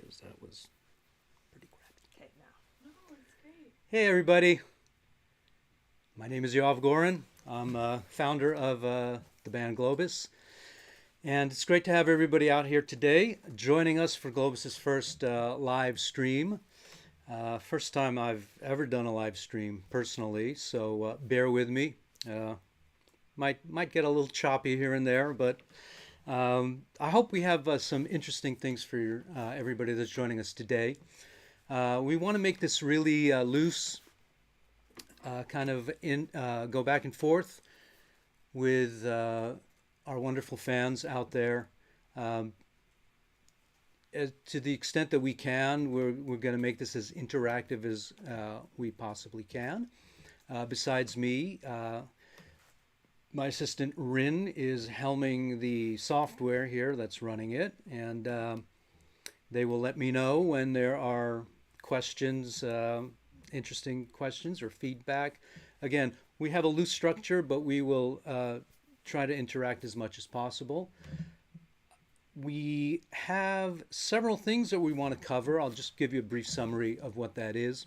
because that was pretty crappy. Okay, now. No, it's great. Hey, everybody. My name is Yoav Gorin. I'm founder of the band Globus. And it's great to have everybody out here today joining us for Globus's first live stream. First time I've ever done a live stream personally, so bear with me. Uh, might get a little choppy here and there, but I hope we have some interesting things for everybody that's joining us today. We want to make this really loose, kind of go back and forth with our wonderful fans out there. Um, to the extent that we can, we're going to make this as interactive as we possibly can. Besides me, my assistant Rin is helming the software here that's running it, and they will let me know when there are questions, interesting questions or feedback. Again, we have a loose structure, but we will try to interact as much as possible. We have several things that we want to cover. I'll just give you a brief summary of what that is.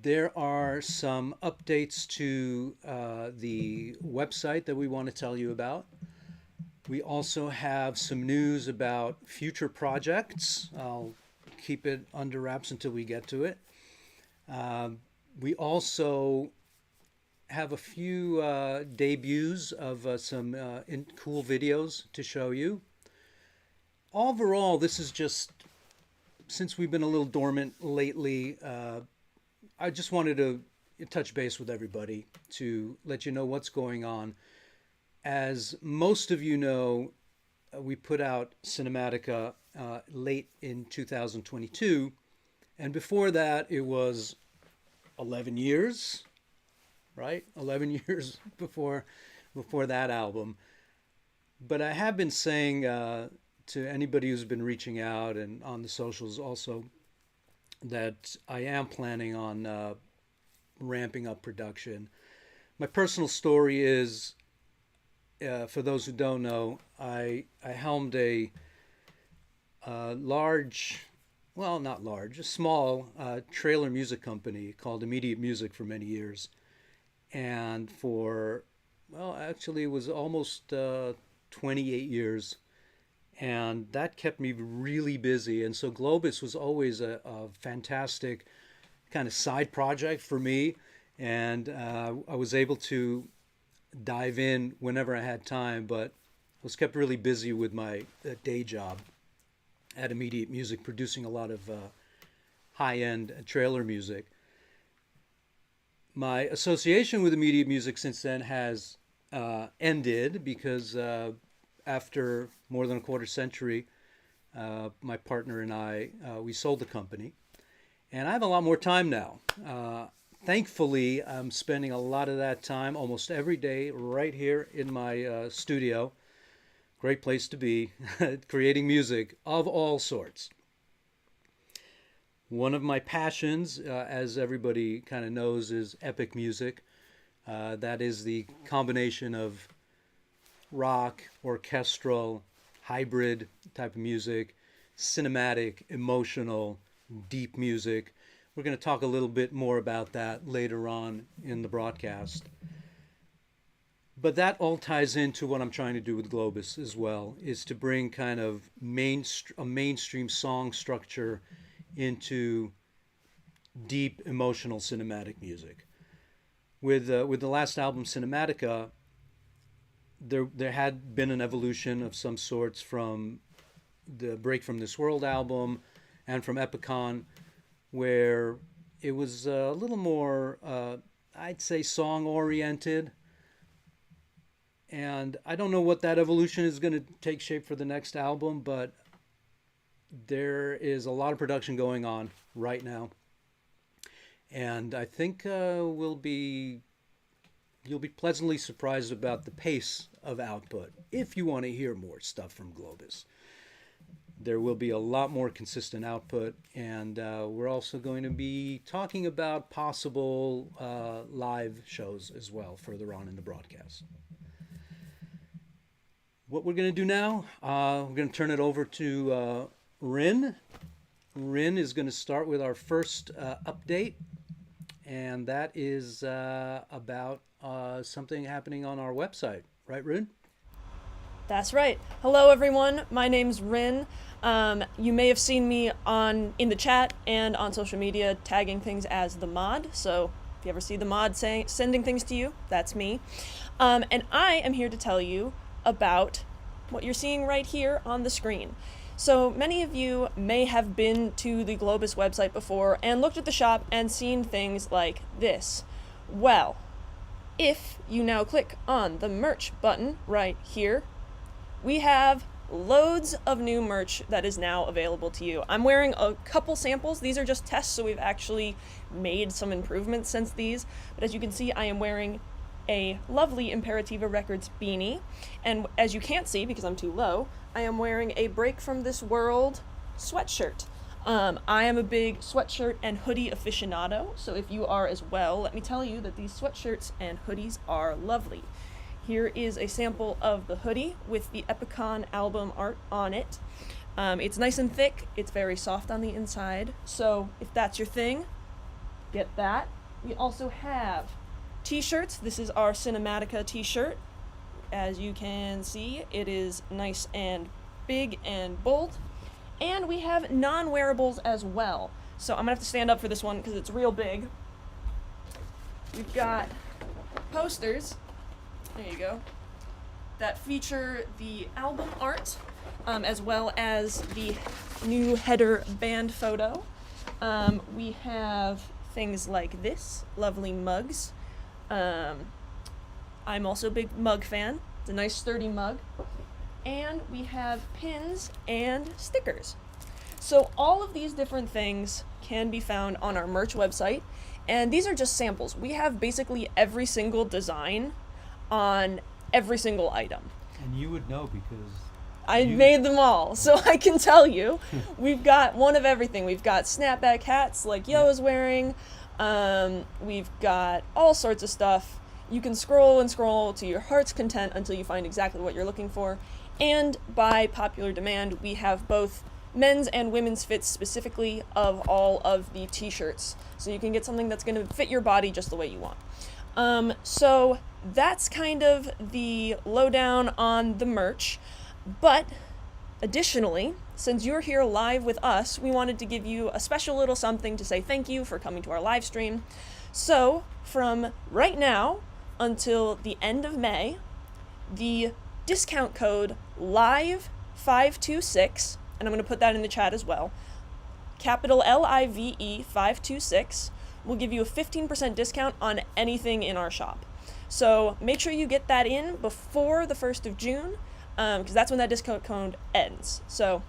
There are some updates to the website that we want to tell you about. We also have some news about future projects. I'll keep it under wraps until we get to it. We also have a few debuts of some cool videos to show you. Overall, this is just, since we've been a little dormant lately, I just wanted to touch base with everybody to let you know what's going on. As most of you know, we put out Cinematica late in 2022, and before that it was 11 years, right? 11 years before that album. But I have been saying to anybody who's been reaching out and on the socials also that I am planning on ramping up production. My personal story is, for those who don't know, I helmed a large, well, not large, a small trailer music company called Immediate Music for many years. And for, well, actually, it was almost 28 years. And that kept me really busy. And so Globus was always a fantastic kind of side project for me. And I was able to dive in whenever I had time, but I was kept really busy with my day job at Immediate Music, producing a lot of high-end trailer music. My association with Immediate Music since then has ended because after more than a quarter century, my partner and I, we sold the company. And I have a lot more time now. Thankfully, I'm spending a lot of that time almost every day right here in my studio. Great place to be, creating music of all sorts. One of my passions, as everybody kind of knows, is epic music. That is the combination of rock, orchestral, hybrid type of music, cinematic, emotional, deep music. We're going to talk a little bit more about that later on in the broadcast. But that all ties into what I'm trying to do with Globus as well, is to bring kind of a mainstream song structure into deep, emotional, cinematic music. With the last album, Cinematica, there had been an evolution of some sorts from the Break from This World album and from Epicon, where it was a little more, I'd say, song oriented. And I don't know what that evolution is going to take shape for the next album, but there is a lot of production going on right now. And I think you'll be pleasantly surprised about the pace of output if you want to hear more stuff from Globus. There will be a lot more consistent output, and we're also going to be talking about possible live shows as well further on in the broadcast. What we're going to do now, we're going to turn it over to Rin. Rin is going to start with our first update, and that is about something happening on our website. Right, Rin? That's right. Hello, everyone. My name's Rin. You may have seen me in the chat and on social media tagging things as the mod. So if you ever see the mod sending things to you, that's me. And I am here to tell you about what you're seeing right here on the screen. So many of you may have been to the Globus website before and looked at the shop and seen things like this. Well, if you now click on the merch button right here, we have loads of new merch that is now available to you. I'm wearing a couple samples. These are just tests, so we've actually made some improvements since these. But as you can see, I am wearing a lovely Imperativa Records beanie. And as you can't see because I'm too low, I am wearing a Break From This World sweatshirt. I am a big sweatshirt and hoodie aficionado, so if you are as well, let me tell you that these sweatshirts and hoodies are lovely. Here is a sample of the hoodie with the Epicon album art on it. It's nice and thick, it's very soft on the inside, so if that's your thing, get that. We also have t-shirts. This is our Cinematica t-shirt. As you can see, it is nice and big and bold. And we have non-wearables as well. So I'm gonna have to stand up for this one because it's real big. We've got posters, there you go, that feature the album art, as well as the new header band photo. We have things like this, lovely mugs. I'm also a big mug fan. It's a nice sturdy mug. And we have pins and stickers. So all of these different things can be found on our merch website. And these are just samples. We have basically every single design on every single item. And you would know because I made them all, so I can tell you. We've got one of everything. We've got snapback hats like Yo is wearing. We've got all sorts of stuff. You can scroll and scroll to your heart's content until you find exactly what you're looking for. And by popular demand, we have both men's and women's fits specifically of all of the t-shirts. So you can get something that's going to fit your body just the way you want. So that's kind of the lowdown on the merch. But additionally, since you're here live with us, we wanted to give you a special little something to say thank you for coming to our live stream. So from right now until the end of May, the discount code LIVE526, and I'm going to put that in the chat as well, capital LIVE 526, will give you a 15% discount on anything in our shop. So make sure you get that in before the 1st of June, because that's when that discount code ends. So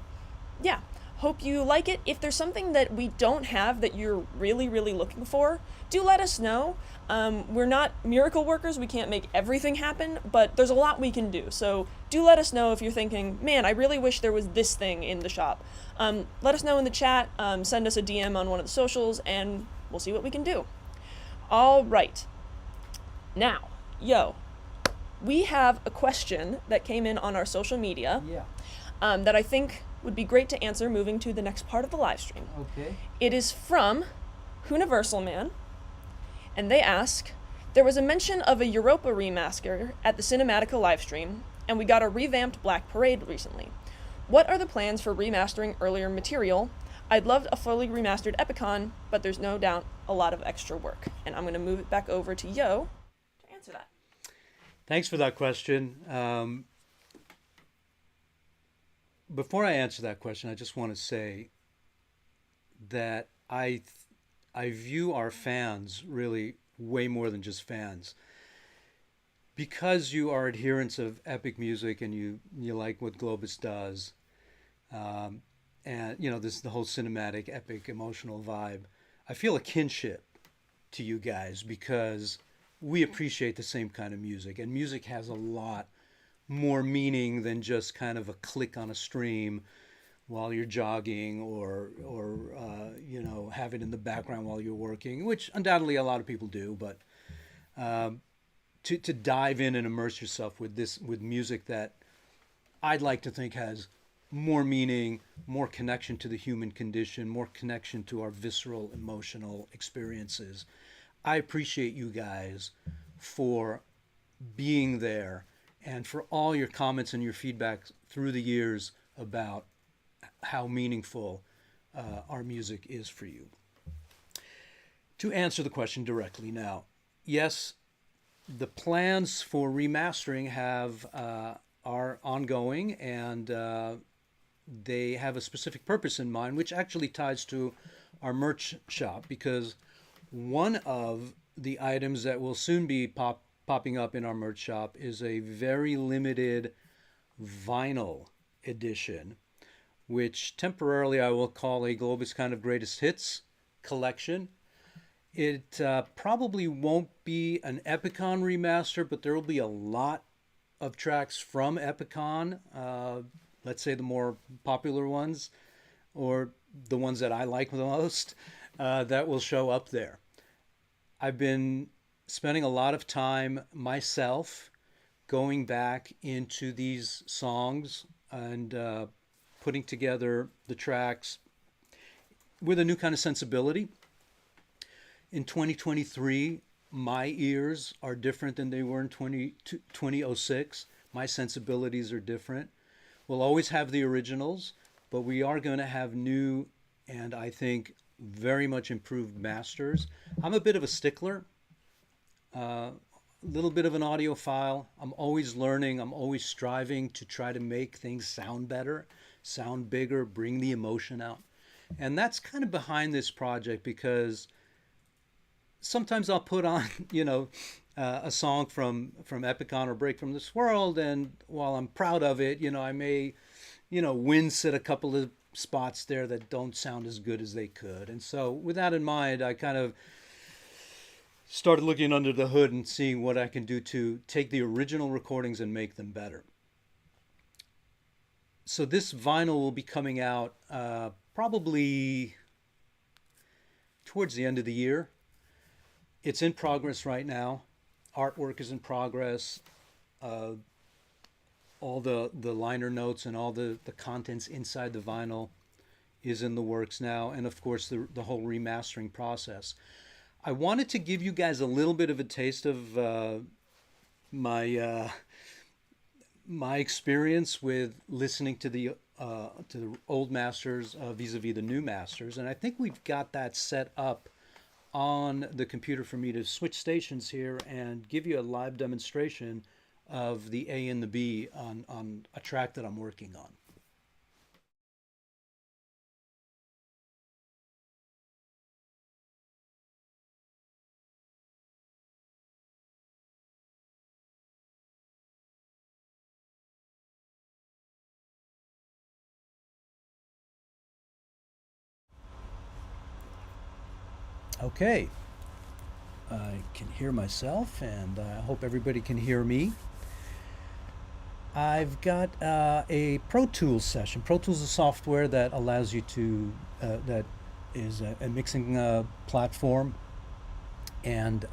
yeah, hope you like it. If there's something that we don't have that you're really, really looking for, do let us know. We're not miracle workers. We can't make everything happen, but there's a lot we can do. So do let us know if you're thinking, man, I really wish there was this thing in the shop. Let us know in the chat, send us a DM on one of the socials, and we'll see what we can do. All right. Now, we have a question that came in on our social media that I think would be great to answer moving to the next part of the live stream. Okay. It is from Universal Man, and they ask, there was a mention of a Europa remaster at the Cinematica livestream, and we got a revamped Black Parade recently. What are the plans for remastering earlier material? I'd love a fully remastered Epicon, but there's no doubt a lot of extra work. And I'm going to move it back over to Yo to answer that. Thanks for that question. Before I answer that question, I just want to say that I view our fans really way more than just fans. Because you are adherents of epic music and you like what Globus does, and this is the whole cinematic, epic, emotional vibe. I feel a kinship to you guys because we appreciate the same kind of music, and music has a lot more meaning than just kind of a click on a stream while you're jogging or have it in the background while you're working, which undoubtedly a lot of people do. But to dive in and immerse yourself with music that I'd like to think has more meaning, more connection to the human condition, more connection to our visceral emotional experiences. I appreciate you guys for being there and for all your comments and your feedback through the years about how meaningful our music is for you. To answer the question directly now, yes, the plans for remastering are ongoing, and they have a specific purpose in mind, which actually ties to our merch shop, because one of the items that will soon be popping up in our merch shop is a very limited vinyl edition, which temporarily I will call a Globus kind of greatest hits collection. It probably won't be an Epicon remaster, but there will be a lot of tracks from Epicon, let's say the more popular ones, or the ones that I like the most, that will show up there. I've been spending a lot of time myself going back into these songs and putting together the tracks with a new kind of sensibility. In 2023, my ears are different than they were in 2006. My sensibilities are different. We'll always have the originals, but we are going to have new and I think very much improved masters. I'm a bit of a stickler, a little bit of an audiophile. I'm always learning. I'm always striving to try to make things sound better, sound bigger, bring the emotion out. And that's kind of behind this project, because sometimes I'll put on, a song from Epicon or Break from This World, and while I'm proud of it, I may, wince at a couple of spots there that don't sound as good as they could. And so with that in mind, I kind of started looking under the hood and seeing what I can do to take the original recordings and make them better. So this vinyl will be coming out probably towards the end of the year. It's in progress right now. Artwork is in progress. All the liner notes and all the contents inside the vinyl is in the works now. And of course, the whole remastering process. I wanted to give you guys a little bit of a taste of my experience with listening to the old masters vis-a-vis the new masters. And I think we've got that set up on the computer for me to switch stations here and give you a live demonstration of the A and the B on a track that I'm working on. Okay, I can hear myself, and I hope everybody can hear me. I've got a Pro Tools session. Pro Tools is a software that allows you to, that is a mixing platform. And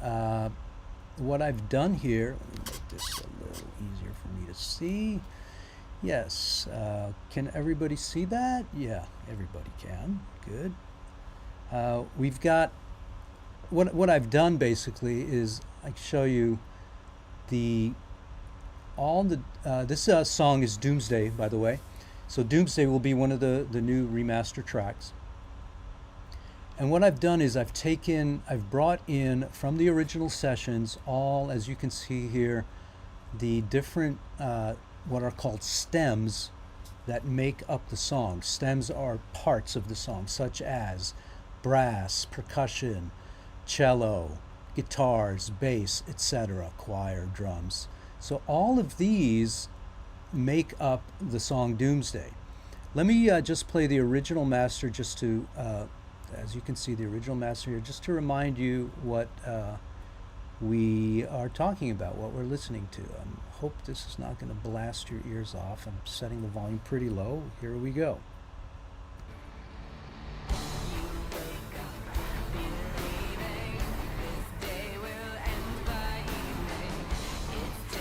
what I've done here, let me make this a little easier for me to see. Yes, can everybody see that? Yeah, everybody can. Good. We've got, what I've done basically is I show you this song is Doomsday, by the way. So Doomsday will be one of the new remaster tracks. And what I've done is I've brought in from the original sessions all, as you can see here, the different, what are called stems that make up the song. Stems are parts of the song, such as brass, percussion, cello, guitars, bass, etc., choir, drums. So all of these make up the song Doomsday. Let me just play the original master just to, as you can see, the original master here, just to remind you what we are talking about, what we're listening to. I hope this is not going to blast your ears off. I'm setting the volume pretty low. Here we go.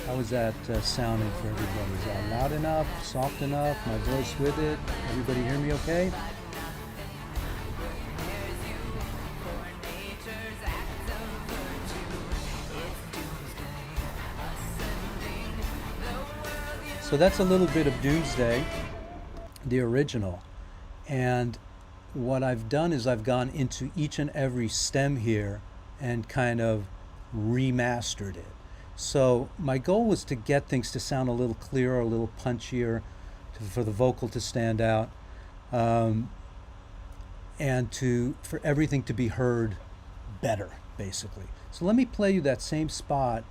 How is that sounding for everybody? Is that loud enough, soft enough, my voice with it? Everybody hear me okay? So that's a little bit of Doomsday, the original. And what I've done is I've gone into each and every stem here and kind of remastered it. So my goal was to get things to sound a little clearer, a little punchier, for the vocal to stand out, and for everything to be heard better, basically. So let me play you that same spot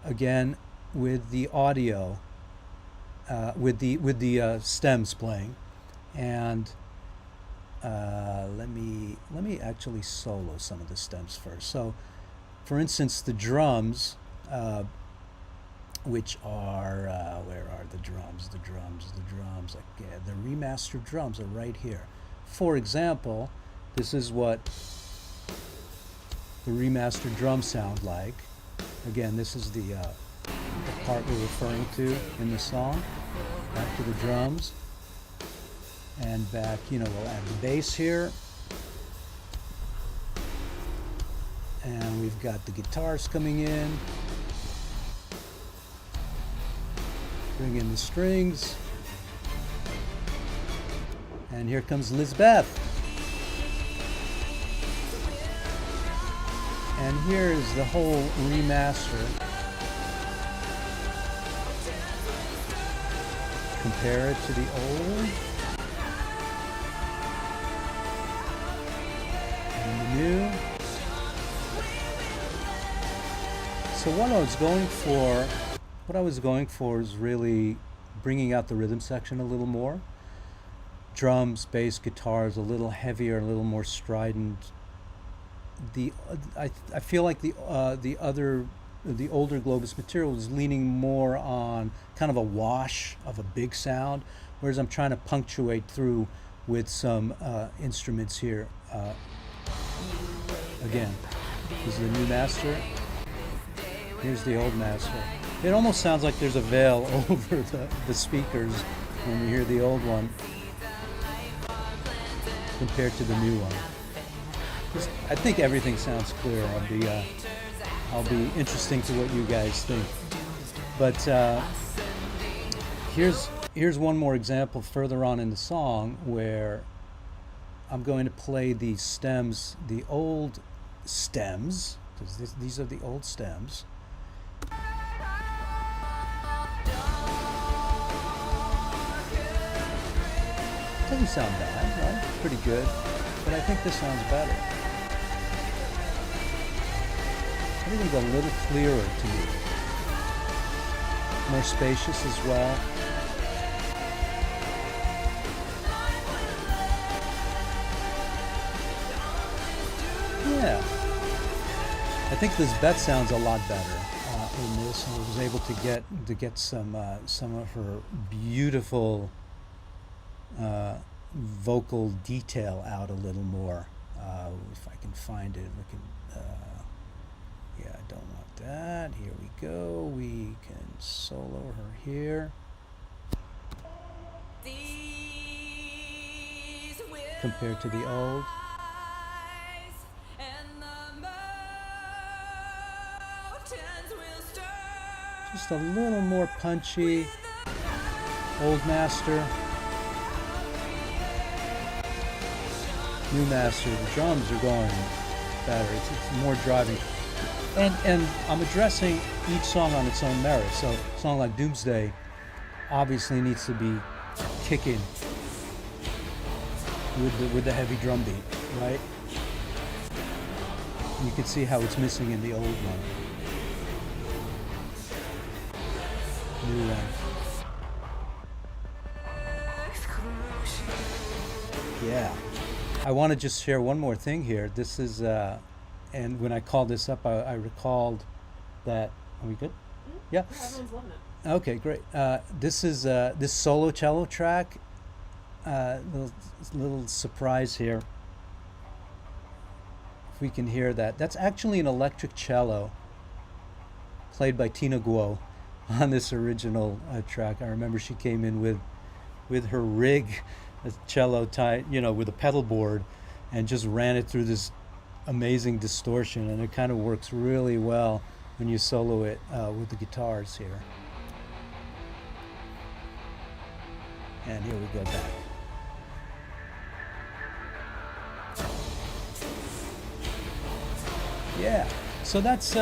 again with the audio, with the stems playing, and let me actually solo some of the stems first. So, for instance, the drums, which are where are the drums? The drums. Okay, the remastered drums are right here. For example, this is what the remastered drums sound like. Again, this is the part we're referring to in the song. Back to the drums. And back, we'll add the bass here. And we've got the guitars coming in. Bring in the strings. And here comes Lizbeth. And here is the whole remaster. Compare it to the old. And the new. So what I was going for is really bringing out the rhythm section a little more. Drums, bass, guitars, a little heavier, a little more strident. I feel like the older Globus material is leaning more on kind of a wash of a big sound, whereas I'm trying to punctuate through with some instruments here. Again, this is the new master. Here's the old master. It almost sounds like there's a veil over the speakers when you hear the old one compared to the new one. I think everything sounds clear. I'll be interesting to what you guys think. But here's one more example further on in the song where I'm going to play the stems, the old stems, because these are the old stems. Doesn't sound bad, right? Pretty good. But I think this sounds better. Everything's a little clearer to me. More spacious as well. Yeah. I think Lizbeth sounds a lot better in this. I was able to get some of her beautiful vocal detail out a little more. If I can find it, we can. Yeah, I don't want that. Here we go. We can solo her here. Compared to the old. Just a little more punchy. Old master. New master. The drums are going better. It's more driving. And I'm addressing each song on its own merit. So a song like Doomsday obviously needs to be kicking with the heavy drum beat, right? You can see how it's missing in the old one. New one. Yeah. I want to just share one more thing here. This is, and when I called this up, I recalled that. Are we good? Mm-hmm. Yeah. Everyone's loving it. Okay, great. This is this solo cello track. Little surprise here. If we can hear that, that's actually an electric cello played by Tina Guo. on this original track. I remember she came in with her rig, a cello tied, with a pedal board, and just ran it through this amazing distortion, and it kind of works really well when you solo it with the guitars here. And here we go back. Yeah, so that's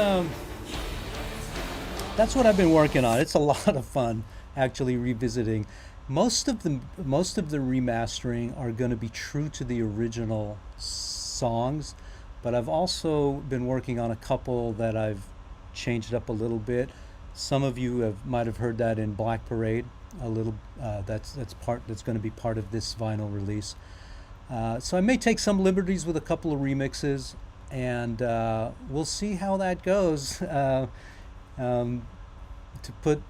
what I've been working on. It's a lot of fun actually revisiting. Most of the remastering are going to be true to the original songs, but I've also been working on a couple that I've changed up a little bit. Some of you might have heard that in Black Parade a little. That's going to be part of this vinyl release. So I may take some liberties with a couple of remixes, and we'll see how that goes. Um,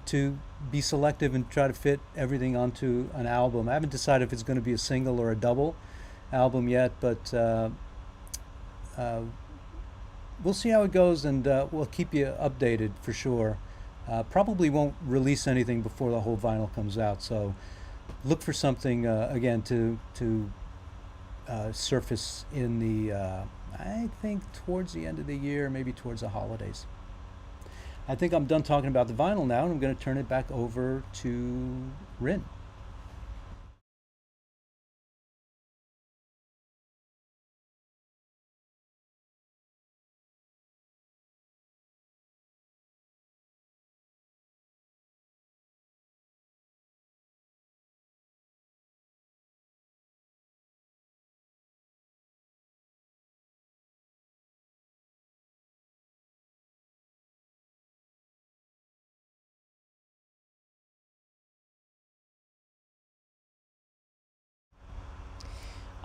to be selective and try to fit everything onto an album. I haven't decided if it's going to be a single or a double album yet, but uh, we'll see how it goes, and we'll keep you updated for sure. Probably won't release anything before the whole vinyl comes out, so look for something again to surface in the I think towards the end of the year, maybe towards the holidays. I think I'm done talking about the vinyl now, and I'm going to turn it back over to Rin.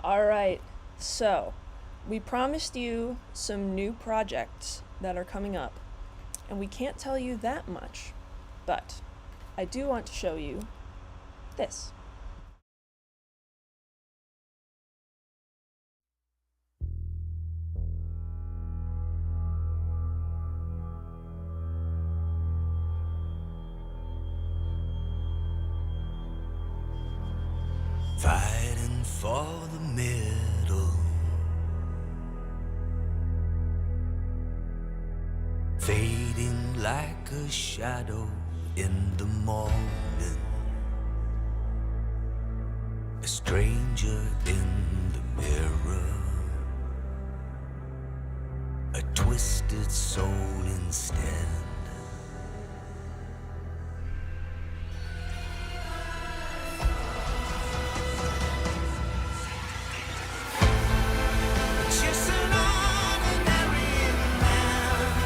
All right, so we promised you some new projects that are coming up, and we can't tell you that much, but I do want to show you this. Fighting for the middle, fading like a shadow in the morning, a stranger in the mirror, a twisted soul instead. Just an ordinary man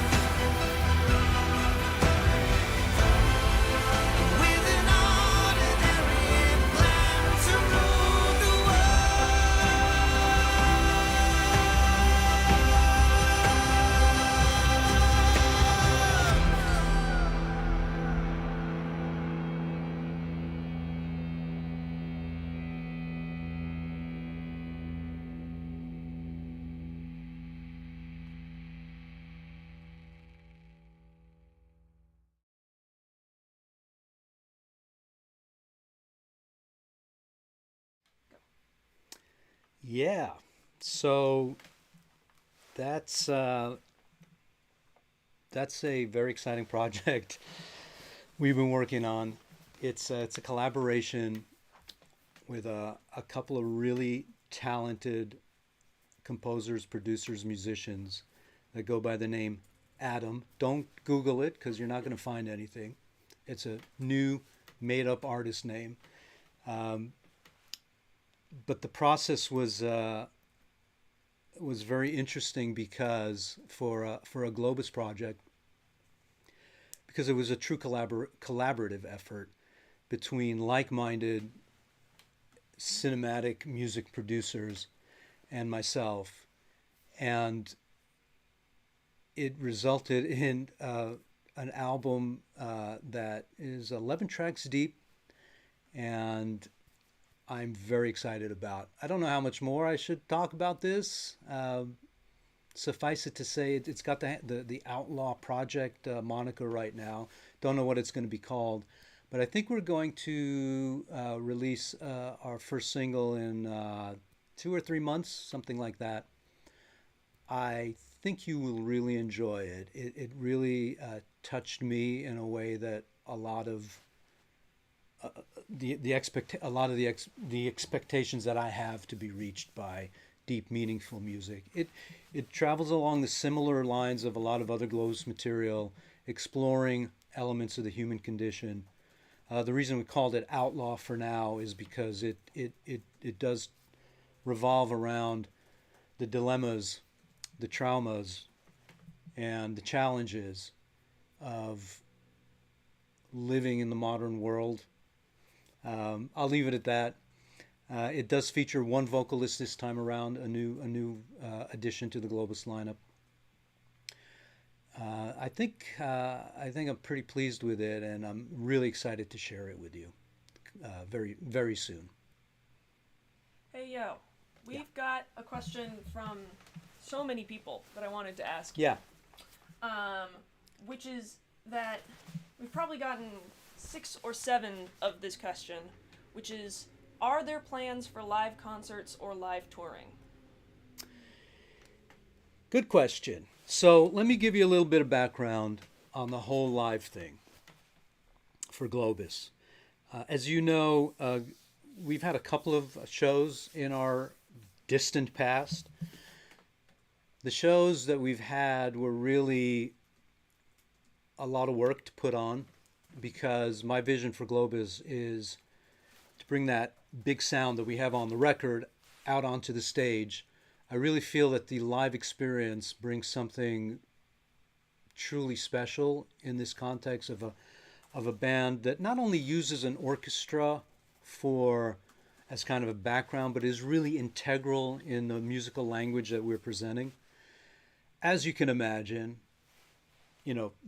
with an ordinary plan to rule the Yeah, so that's uh, that's a very exciting project we've been working on. It's a collaboration with a couple of really talented composers, producers, musicians that go by the name Adam. Don't Google it because you're not going to find anything. It's a new made up artist name. Um, but the process was very interesting because for a Globus project, because it was a true collaborative effort between like-minded cinematic music producers and myself, and it resulted in an album that is 11 tracks deep, and I'm very excited about. I don't know how much more I should talk about this. Suffice it to say, it's got the Outlaw Project moniker right now don't know what it's going to be called, but I think we're going to release our first single in 2 or 3 months, something like that. I think you will really enjoy it. It really touched me in a way that a lot of a lot of the expectations that I have to be reached by deep, meaningful music. It travels along the similar lines of a lot of other Globus material, exploring elements of the human condition. The reason we called it Outlaw for now is because it does revolve around the dilemmas, the traumas, and the challenges of living in the modern world. I'll leave it at that. It does feature one vocalist this time around, a new addition to the Globus lineup. I think I'm pretty pleased with it, and I'm really excited to share it with you very very soon. Hey, yo. We've got a question from so many people that I wanted to ask you. Yeah. Which is that we've probably gotten 6 or 7 of this question, which is, are there plans for live concerts or live touring? Good question. So let me give you a little bit of background on the whole live thing for Globus. As you know, we've had a couple of shows in our distant past. The shows that we've had were really a lot of work to put on, because my vision for Globus is to bring that big sound that we have on the record out onto the stage. I really feel that the live experience brings something truly special in this context of a band that not only uses an orchestra for as kind of a background, but is really integral in the musical language that we're presenting. As you can imagine,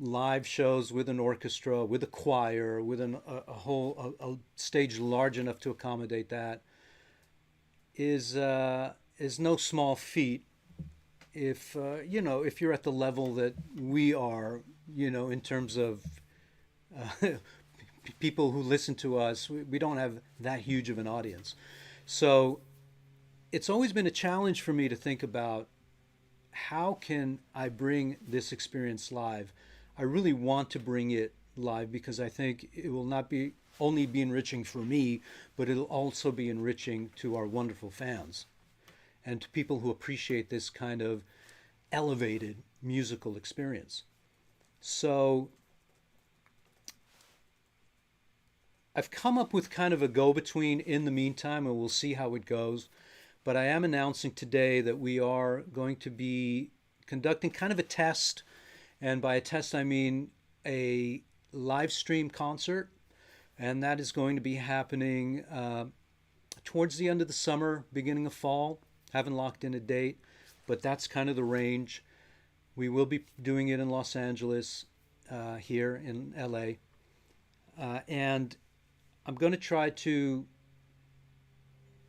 live shows with an orchestra, with a choir, with a stage large enough to accommodate that is no small feat. If if you're at the level that we are, in terms of people who listen to us, we don't have that huge of an audience. So it's always been a challenge for me to think about, how can I bring this experience live? I really want to bring it live because I think it will not be only be enriching for me, but it'll also be enriching to our wonderful fans and to people who appreciate this kind of elevated musical experience. So I've come up with kind of a go-between in the meantime, and we'll see how it goes. But I am announcing today that we are going to be conducting kind of a test. And by a test, I mean a live stream concert. And that is going to be happening towards the end of the summer, beginning of fall. Haven't locked in a date, but that's kind of the range. We will be doing it in Los Angeles, here in LA. And I'm going to try to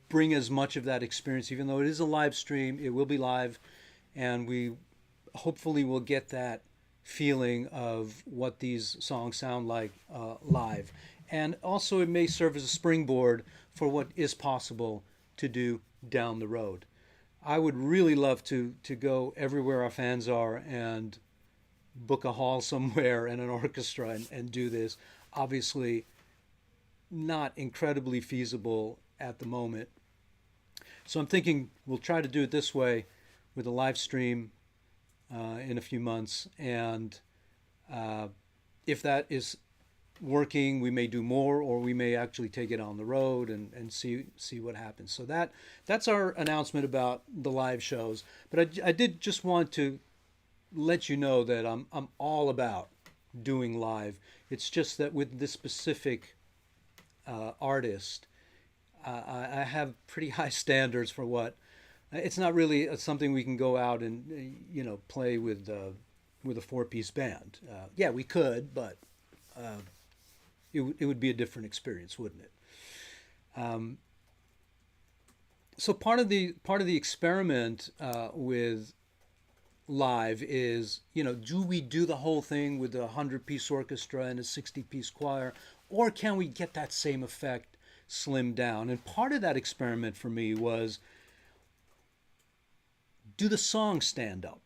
bring as much of that experience, even though it is a live stream, it will be live, and we hopefully will get that feeling of what these songs sound like live. And also it may serve as a springboard for what is possible to do down the road. I would really love to go everywhere our fans are and book a hall somewhere and an orchestra and do this. Obviously not incredibly feasible at the moment. So I'm thinking we'll try to do it this way with a live stream in a few months. And if that is working, we may do more, or we may actually take it on the road and see what happens. So that's our announcement about the live shows. But I did just want to let you know that I'm all about doing live. It's just that with this specific artist, I have pretty high standards for what. It's not really something we can go out and play with a 4-piece band. Yeah, we could, but it would be a different experience, wouldn't it? So part of the experiment with live is, do we do the whole thing with a 100-piece orchestra and a 60-piece choir, or can we get that same effect slimmed down? And part of that experiment for me was, do the songs stand up,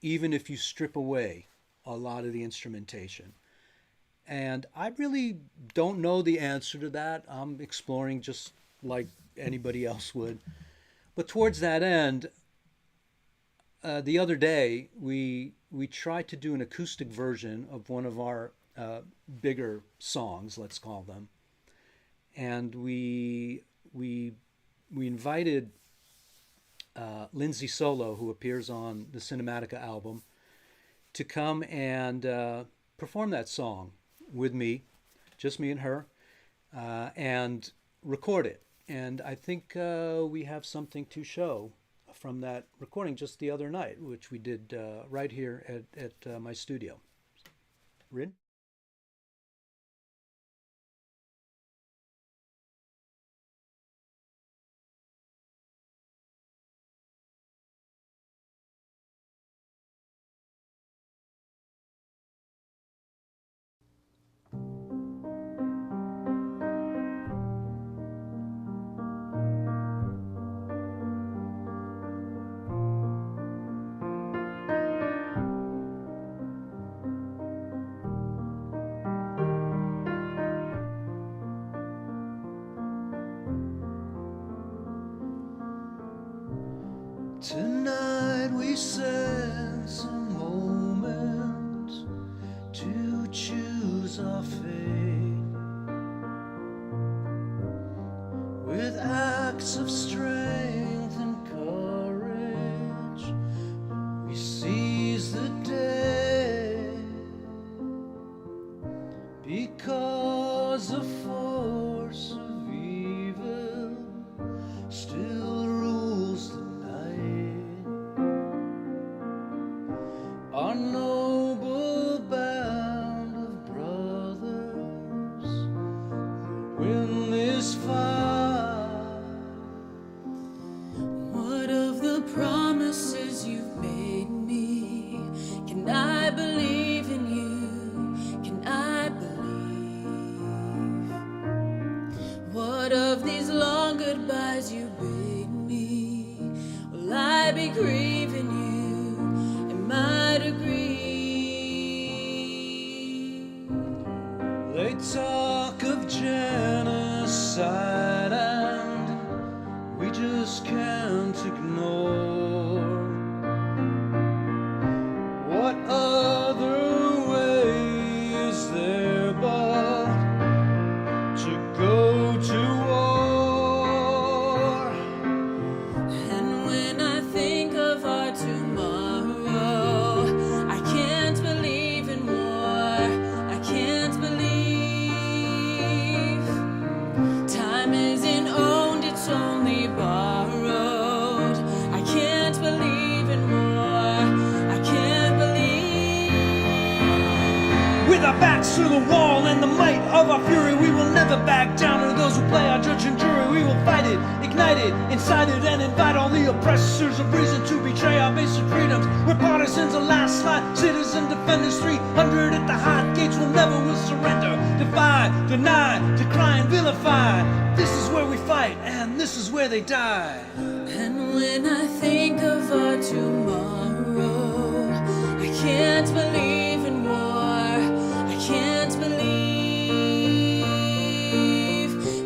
even if you strip away a lot of the instrumentation? And I really don't know the answer to that. I'm exploring just like anybody else would. But towards that end, the other day we tried to do an acoustic version of one of our bigger songs, let's call them, and we invited Lindsay Solo, who appears on the Cinematica album, to come and perform that song with me, just me and her, and record it. And I think we have something to show from that recording just the other night, which we did right here at my studio. Rin? Tonight we sense a moment to choose our fate with acts of strength and courage. We seize the day because the force of evil still rules the our noble band of brothers will win this fight. What of the promises you've made me? Can I believe in you? Can I believe? What of these long goodbyes you bade me? Will I be grieving you? Might agree. They talk of genocide and we just can't ignore. What other way is there but to go to war? And when I think of our tomorrow, with our backs to the wall and the might of our fury, we will never back down. To those who play our judge and jury, we will fight it, ignite it, incite it, and invite all the oppressors of reason to betray our basic freedoms. We're partisans of last line, citizen defenders, 300 at the hot gates will never will surrender. Defy, deny, decry, and vilify. This is where we fight, and this is where they die. And when I think of our tomorrow, I can't believe in war. I can't believe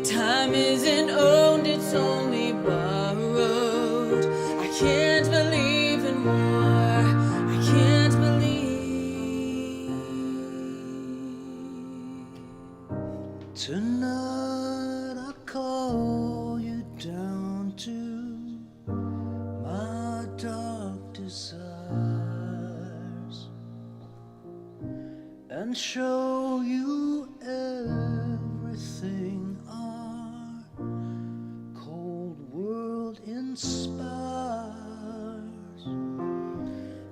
time isn't owned, it's only borrowed. I can't believe in war. I can't believe. Tonight I call you down to my dark desires and show you everything our cold world inspires.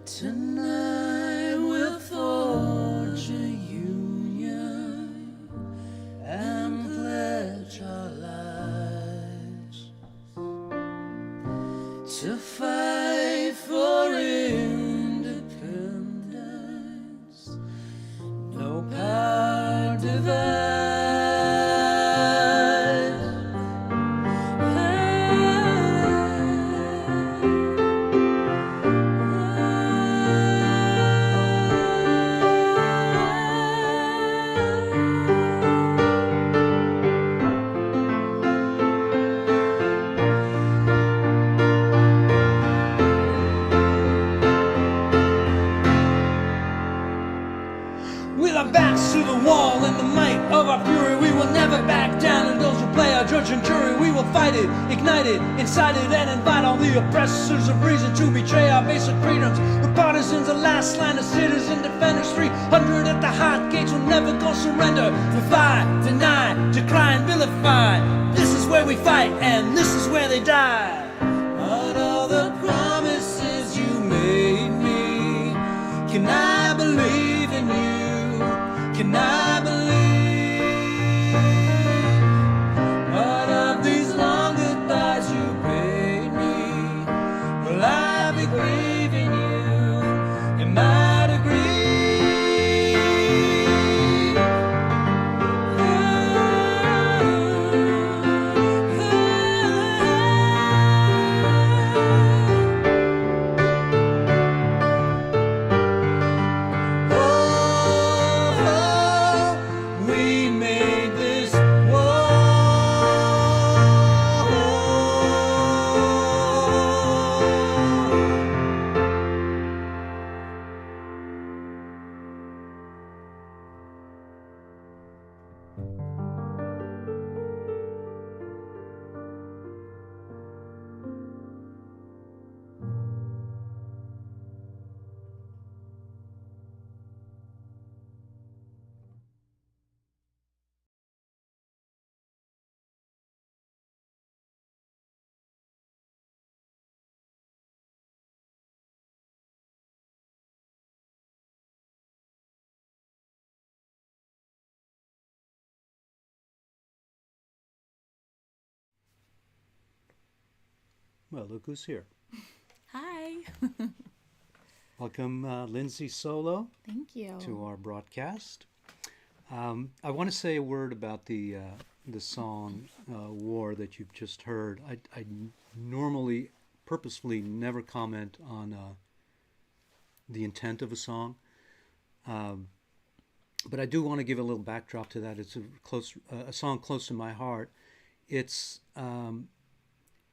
Tonight we'll forge a union and pledge our lives to fight for independence fight it, ignite it, incite it, and invite all the oppressors of reason to betray our basic freedoms. The partisans, the last line of citizen defenders, 300 at the hot gates will never go surrender. Defy, deny, decline, vilify. This is where we fight, and this is where they die. On all the promises you made me, can I believe in you? Can I believe? What of these long goodbyes you paid me? Will I be grieving you? Am I to grieve? We made this war. Well, look who's here. Hi. Welcome, Lindsay Solo, Thank you. to our broadcast. I want to say a word about the song "War" that you've just heard. I normally, purposefully, never comment on the intent of a song, but I do want to give a little backdrop to that. It's a song close to my heart. It's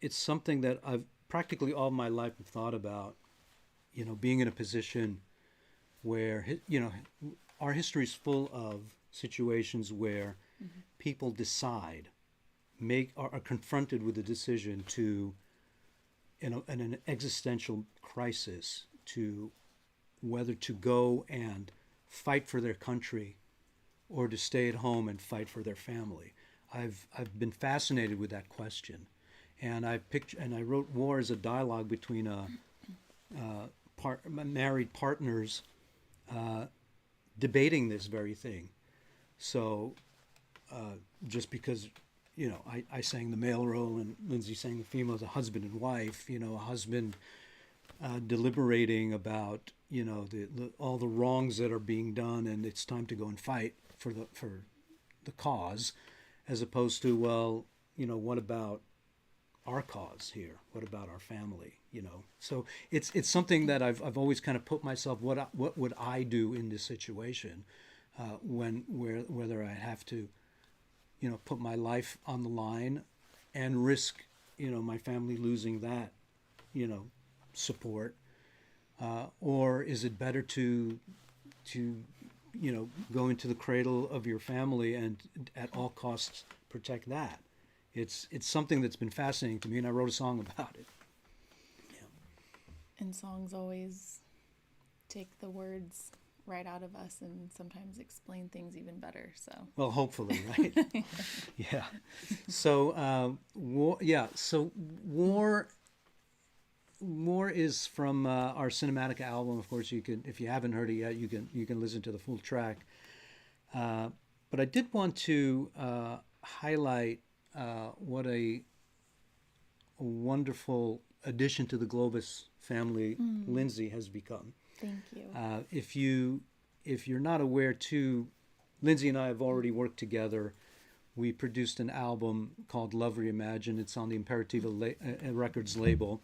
something that I've practically all my life have thought about. You know, being in a position where our history is full of situations where people decide, are confronted with a decision to, in an existential crisis, to whether to go and fight for their country or to stay at home and fight for their family. I've been fascinated with that question, and I wrote war as a dialogue between married partners debating this very thing. So just because, I sang the male role and Lindsay sang the female as a husband and wife, a husband deliberating about, all the wrongs that are being done, and it's time to go and fight for the cause, as opposed to, well, what about our cause here? What about our family? So it's something that I've always kind of put myself, what would I do in this situation, whether I have to, put my life on the line and risk, my family losing that, support, or is it better to go into the cradle of your family and at all costs protect that? It's something that's been fascinating to me, and I wrote a song about it. And songs always take the words right out of us and sometimes explain things even better. So Well, hopefully, right? Yeah. So war. Yeah. So war is from our cinematic album. Of course, you can, if you haven't heard it yet, you can listen to the full track. But I did want to highlight what a wonderful addition to the Globus family Lindsay has become. thank you. If you're not aware too, Lindsay and I have already worked together. We produced an album called Love Reimagined. It's on the Imperativa Records label.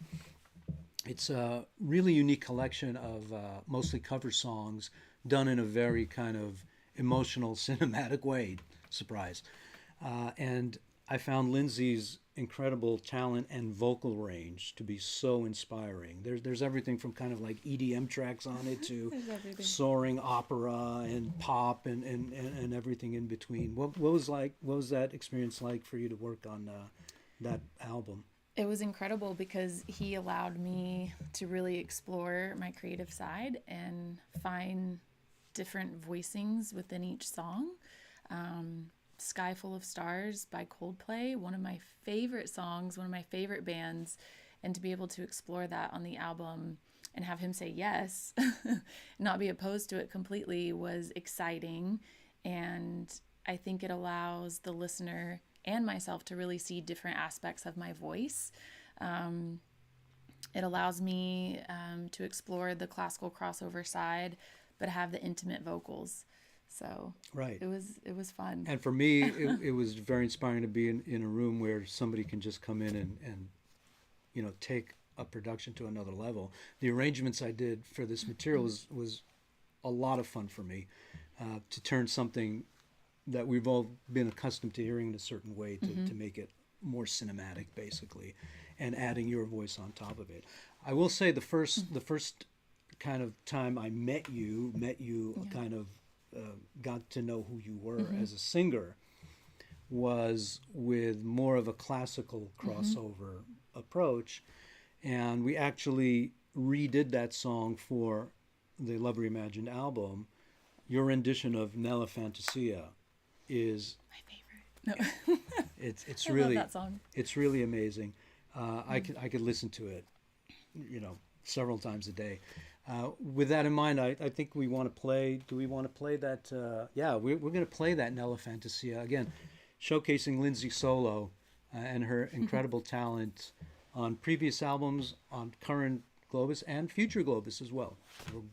It's a really unique collection of mostly cover songs done in a very kind of emotional, cinematic way. Surprise. And I found Lindsay's incredible talent and vocal range to be so inspiring. There's everything from kind of like EDM tracks on it to soaring opera and pop and everything in between. What was that experience like for you to work on that album? It was incredible because he allowed me to really explore my creative side and find different voicings within each song. Sky Full of Stars by Coldplay, one of my favorite songs, one of my favorite bands, and to be able to explore that on the album and have him say yes, not be opposed to it completely, was exciting. And I think it allows the listener and myself to really see different aspects of my voice. It allows me to explore the classical crossover side, but have the intimate vocals. So Right. it was fun. And for me, it was very inspiring to be in a room where somebody can just come in and take a production to another level. The arrangements I did for this material was a lot of fun for me, to turn something that we've all been accustomed to hearing in a certain way to make it more cinematic, basically, and adding your voice on top of it. I will say the first kind of time I met you, kind of got to know who you were as a singer, was with more of a classical crossover approach, and we actually redid that song for the Love Reimagined album. Your rendition of Nella Fantasia is My favorite. No. it's I really love that song. it's really amazing. I could listen to it, several times a day. With that in mind, I think we want to play. Do we want to play that? Yeah, we're going to play that Nella Fantasia again, showcasing Lindsay Solo and her incredible talent on previous albums, on current Globus and future Globus as well.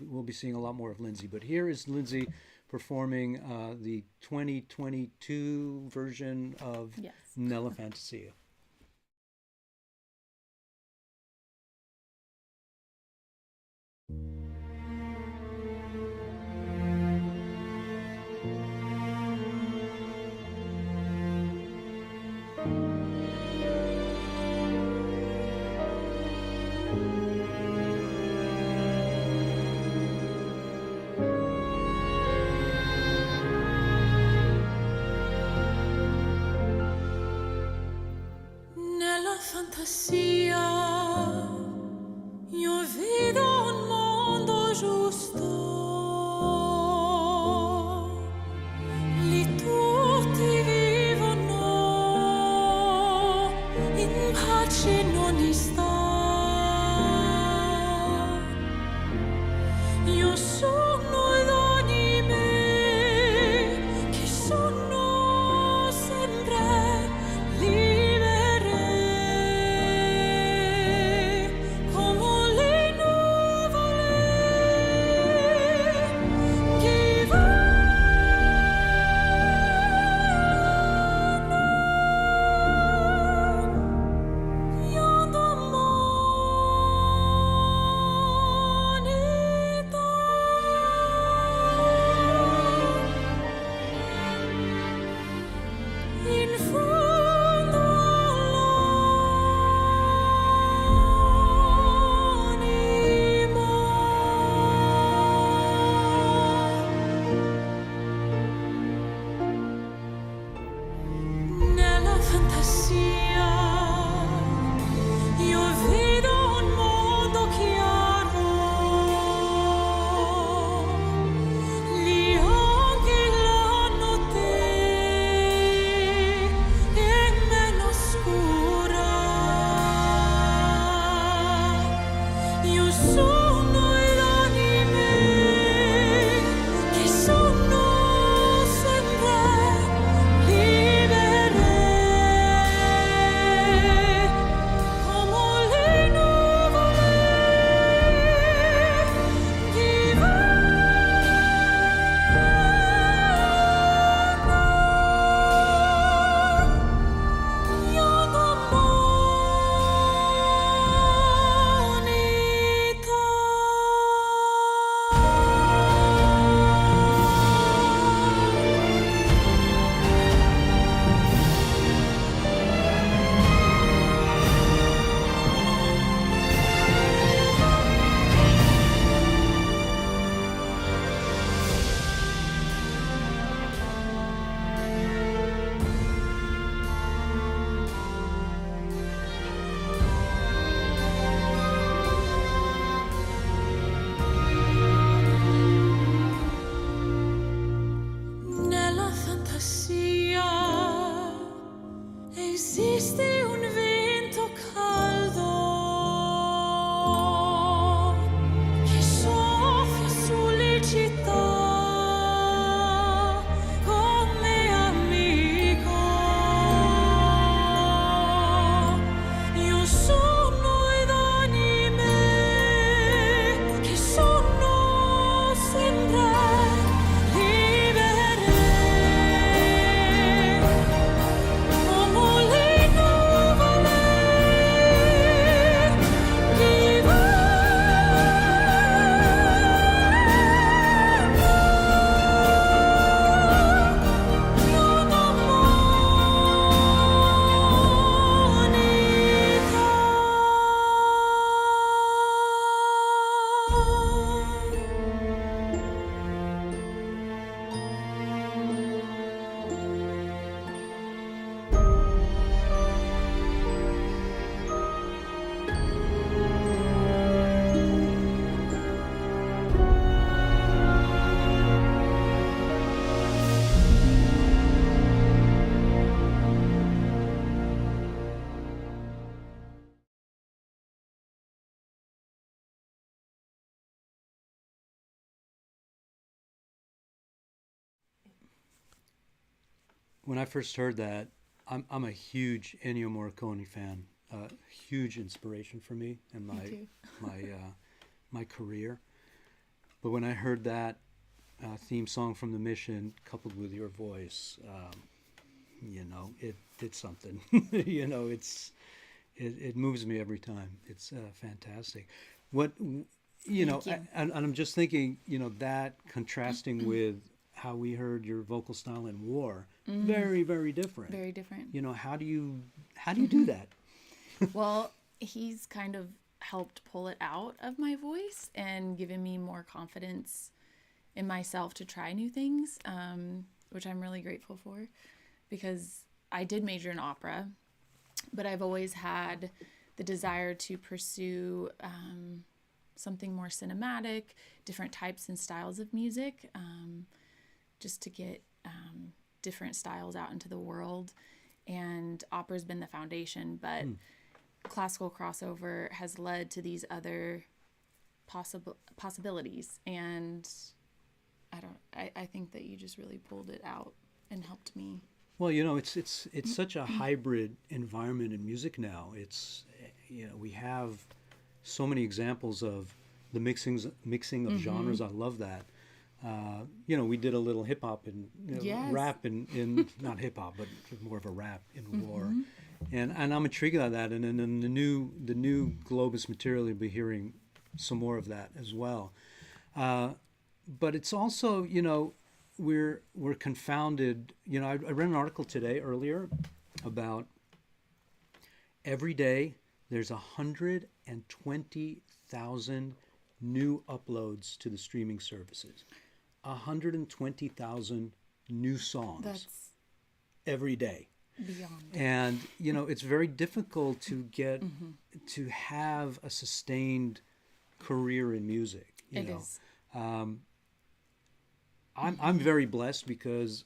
We'll be seeing a lot more of Lindsay, but here is Lindsay performing the 2022 version of Yes. Nella Fantasia. Nella fantasia io vedo un mondo giusto, lì tutti vivono in pace in ogni sta. Io sono ed ogni me che sono sempre libere, come le nuvole che vanno. Io when I first heard that, I'm a huge Ennio Morricone fan. Huge inspiration for me and Me too. my career. But when I heard that theme song from The Mission coupled with your voice, it did something. It moves me every time. It's fantastic. What Thank you. and I'm just thinking, that contrasting with how we heard your vocal style in War, very, very different. Very different. How do you do that? Well, he's kind of helped pull it out of my voice and given me more confidence in myself to try new things, which I'm really grateful for, because I did major in opera, but I've always had the desire to pursue something more cinematic, different types and styles of music, just to get different styles out into the world. And opera's been the foundation, but classical crossover has led to these other possibilities. And I think that you just really pulled it out and helped me. Well, it's such a hybrid environment in music now. It's we have so many examples of the mixing of genres. I love that. We did a little hip hop and Yes. rap in not hip hop, but more of a rap in War, and I'm intrigued by that. And then the new Globus material, you'll be hearing some more of that as well. But it's also we're confounded. I read an article earlier about every day there's 120,000 new uploads to the streaming services. 120,000 new songs That's every day. beyond. And it's very difficult to get to have a sustained career in music. It is. I'm very blessed because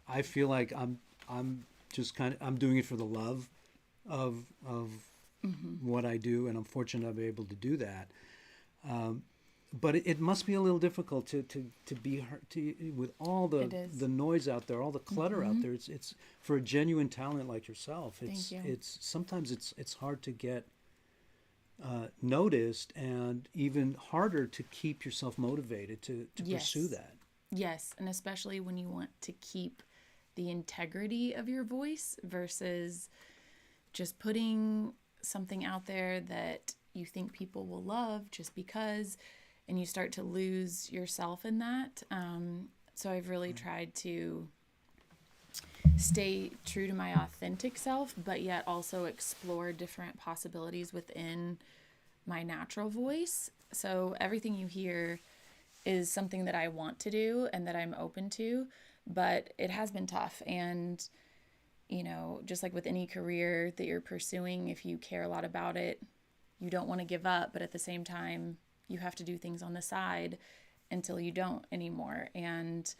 I feel like I'm just I'm doing it for the love of what I do, and I'm fortunate to be able to do that. But it must be a little difficult to be with all It is. the noise out there, all the clutter out there. It's for a genuine talent like yourself. Thank you. It's sometimes it's hard to get noticed, and even harder to keep yourself motivated to Yes. pursue that. Yes, and especially when you want to keep the integrity of your voice versus just putting something out there that you think people will love just because, and you start to lose yourself in that. So I've really tried to stay true to my authentic self, but yet also explore different possibilities within my natural voice. So everything you hear is something that I want to do and that I'm open to, but it has been tough. And, just like with any career that you're pursuing, if you care a lot about it, you don't want to give up, but at the same time, you have to do things on the side until you don't anymore. And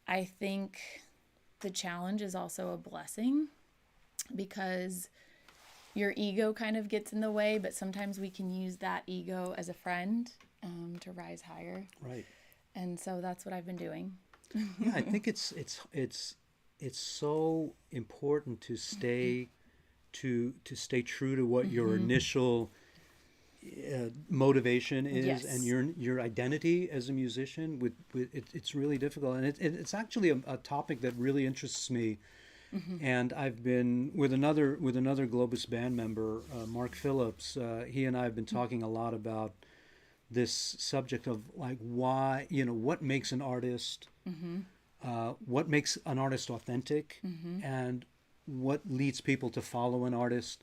I think the challenge is also a blessing because your ego kind of gets in the way, but sometimes we can use that ego as a friend to rise higher. Right. And so that's what I've been doing. Yeah, I think it's so important to stay stay true to what your initial motivation is. Yes. And your identity as a musician. It's really difficult, and it's actually a topic that really interests me. And I've been with another Globus band member, Mark Phillips. He and I have been talking a lot about this subject of like why, what makes an artist, what makes an artist authentic, and what leads people to follow an artist.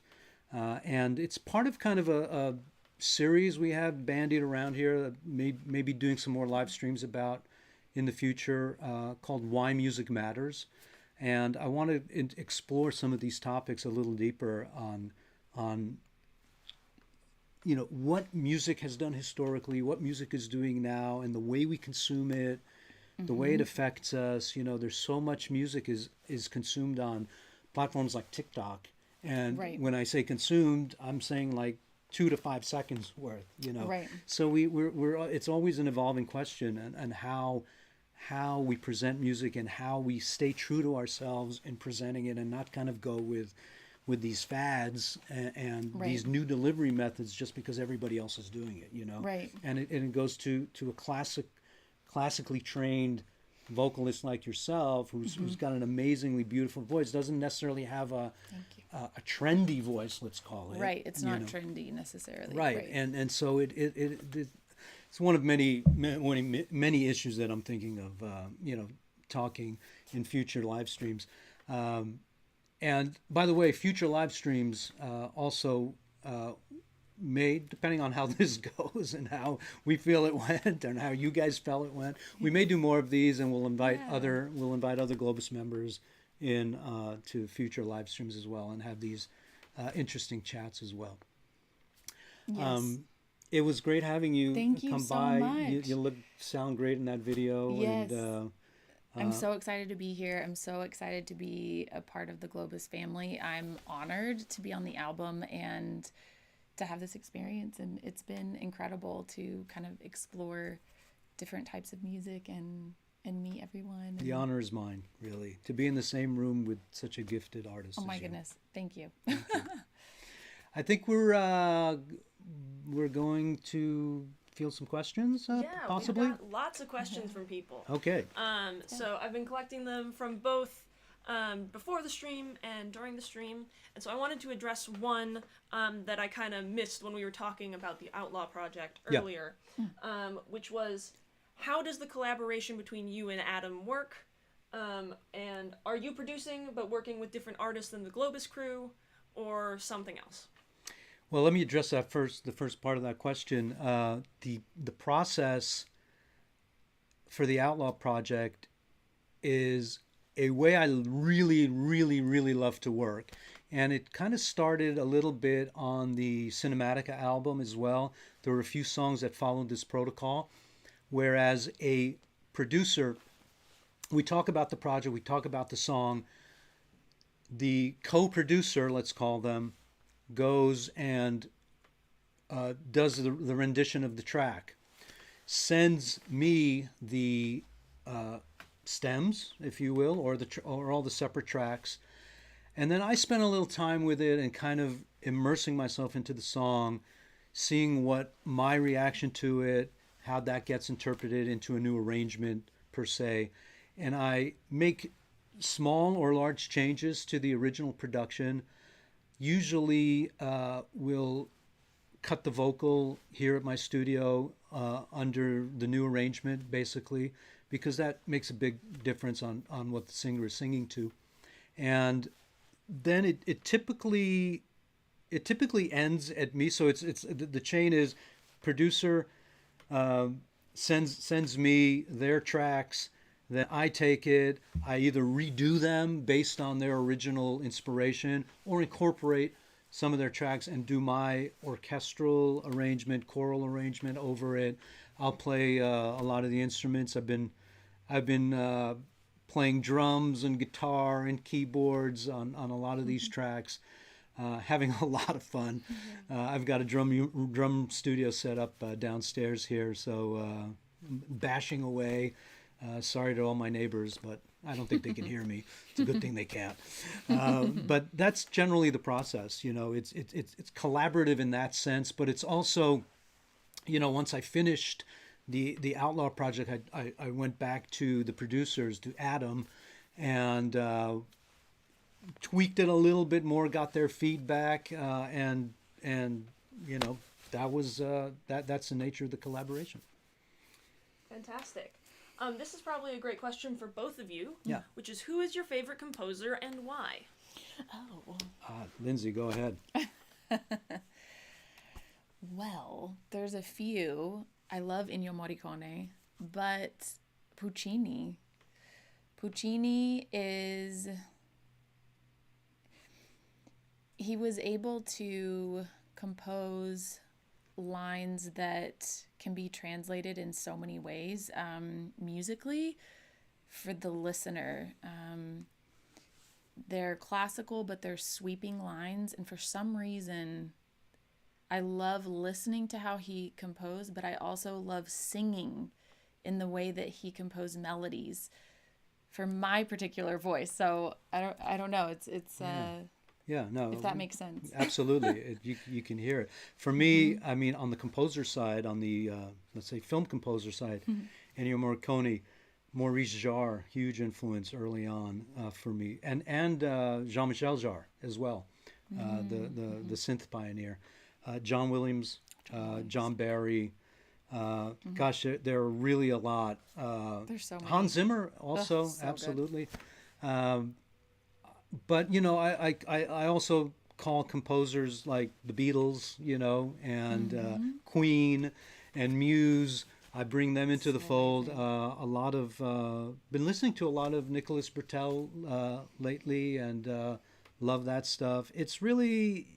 And it's part of kind of a series we have bandied around here, maybe doing some more live streams about in the future, called Why Music Matters. And I want to explore some of these topics a little deeper on what music has done historically, what music is doing now, and the way we consume it, the way it affects us. There's so much music is consumed on platforms like TikTok. And Right. when I say consumed, I'm saying like 2 to 5 seconds worth, Right. So we're it's always an evolving question, and how how we present music and how we stay true to ourselves in presenting it and not kind of go with these fads and Right. these new delivery methods just because everybody else is doing it, Right. And it goes to a classically trained vocalist like yourself who's got an amazingly beautiful voice, doesn't necessarily have a trendy voice, let's call it. Right. It's not trendy necessarily. Right. And so it's one of many issues that I'm thinking of, talking in future live streams. And by the way, future live streams also may, depending on how this goes and how we feel it went and how you guys felt it went, we may do more of these, and we'll invite other Globus members in to future live streams as well, and have these interesting chats as well. Yes. It was great having you Thank you come so by. much. You sound great in that video. Yes. And, I'm so excited to be here. I'm so excited to be a part of the Globus family. I'm honored to be on the album and to have this experience. And it's been incredible to kind of explore different types of music and meet everyone. the honor is mine, really, to be in the same room with such a gifted artist. Oh as my you. goodness. Thank you. I think we're going to field some questions, possibly. We've got lots of questions from people. Okay. So I've been collecting them from both before the stream and during the stream, and so I wanted to address one that I kind of missed when we were talking about the Outlaw project Yeah. earlier, which was, how does the collaboration between you and Adam work? And are you producing but working with different artists than the Globus crew, or something else? Well, let me address that first. The first part of that question. The process for the Outlaw project is a way I really, really, really love to work, and it kind of started a little bit on the Cinematica album as well. There were a few songs that followed this protocol, whereas a producer, we talk about the project, we talk about the song. The co-producer, let's call them, goes and does the rendition of the track, sends me the stems, if you will, or all the separate tracks, and then I spend a little time with it and kind of immersing myself into the song, seeing what my reaction to it, how that gets interpreted into a new arrangement per se, and I make small or large changes to the original production. Usually we'll cut the vocal here at my studio under the new arrangement, basically, because that makes a big difference on what the singer is singing to. And then it typically ends at me. So it's the chain is producer sends me their tracks. Then I take it, I either redo them based on their original inspiration or incorporate some of their tracks and do my orchestral arrangement, choral arrangement over it. I'll play a lot of the instruments. I've been playing drums and guitar and keyboards on a lot of these tracks, having a lot of fun. I've got a drum studio set up downstairs here, so bashing away. Sorry to all my neighbors, but I don't think they can hear me. It's a good thing they can't. But that's generally the process. It's collaborative in that sense, but it's also, once I finished the Outlaw project, I went back to the producers, to Adam, and tweaked it a little bit more, got their feedback, and that was that's the nature of the collaboration. Fantastic. This is probably a great question for both of you. Yeah. Which is, who is your favorite composer and why? Oh. Lindsay, go ahead. Well, there's a few. I love Ennio Morricone, but Puccini is... He was able to compose lines that can be translated in so many ways musically for the listener. They're classical, but they're sweeping lines, and for some reason I love listening to how he composed, but I also love singing in the way that he composed melodies for my particular voice. So I don't know. It's Yeah, no, if that makes sense. absolutely. You can hear it. For me, I mean, on the composer side, on the let's say film composer side, Ennio Morricone, Maurice Jarre, huge influence early on for me, and Jean-Michel Jarre as well, the synth pioneer, John Williams, John Barry. Gosh, there are really a lot. There's so many. Hans Zimmer also, so good. absolutely. But you know, I also call composers like the Beatles, you know, and Queen and Muse. I bring them into the fold. A lot of been listening to a lot of Nicholas Bertel lately, and love that stuff. It's really,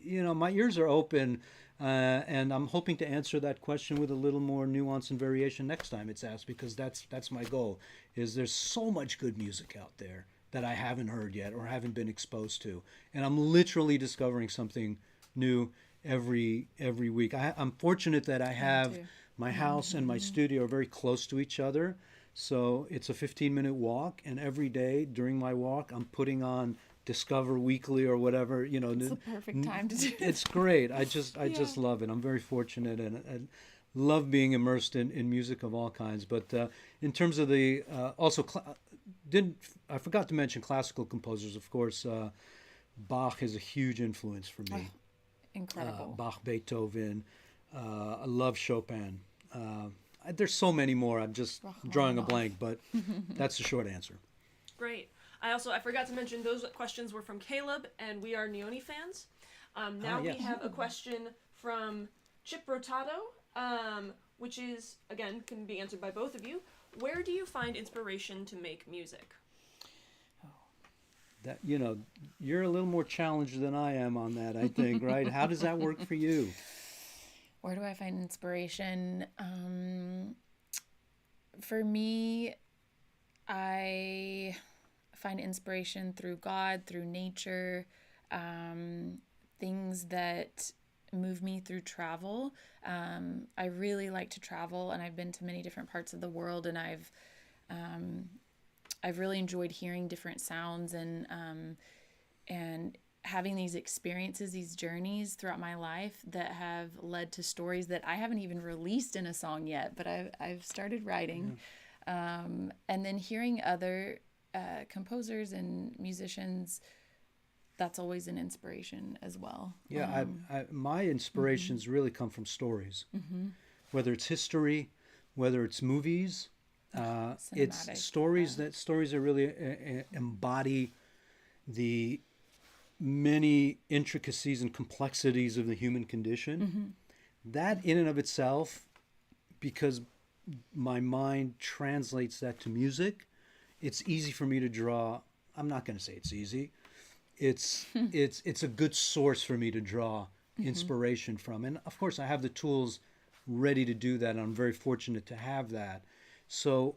you know, my ears are open, and I'm hoping to answer that question with a little more nuance and variation next time it's asked, because that's my goal. Is there's so much good music out there that I haven't heard yet or haven't been exposed to, and I'm literally discovering something new every week. I'm fortunate that I have my house and my studio are very close to each other, so it's a 15-minute walk, and every day during my walk I'm putting on Discover Weekly or whatever, you know. It's the perfect time to do it. It's great. I just love it. I'm very fortunate, and love being immersed in music of all kinds. But in terms of the I forgot to mention classical composers, of course. Bach is a huge influence for me. Incredible. Bach, Beethoven. I love Chopin. There's so many more. I'm just drawing a blank, but that's the short answer. Great. I forgot to mention those questions were from Caleb, and we are Neoni fans. Now yes. we have a question from Chip Rotato, which is, again, can be answered by both of you. Where do you find inspiration to make music? That, you know, you're a little more challenged than I am on that, I think, right? How does that work for you? Where do I find inspiration? For me, I find inspiration through God, through nature, things that move me through travel. I really like to travel, and I've been to many different parts of the world, and I've really enjoyed hearing different sounds and having these experiences, these journeys throughout my life that have led to stories that I haven't even released in a song yet, but I've started writing. And then hearing other composers and musicians, that's always an inspiration as well. Yeah, my inspirations really come from stories, whether it's history, whether it's movies. It's stories that really embody the many intricacies and complexities of the human condition. That in and of itself, because my mind translates that to music, it's easy for me to draw. I'm not going to say it's easy. It's a good source for me to draw inspiration from. And of course I have the tools ready to do that, and I'm very fortunate to have that. So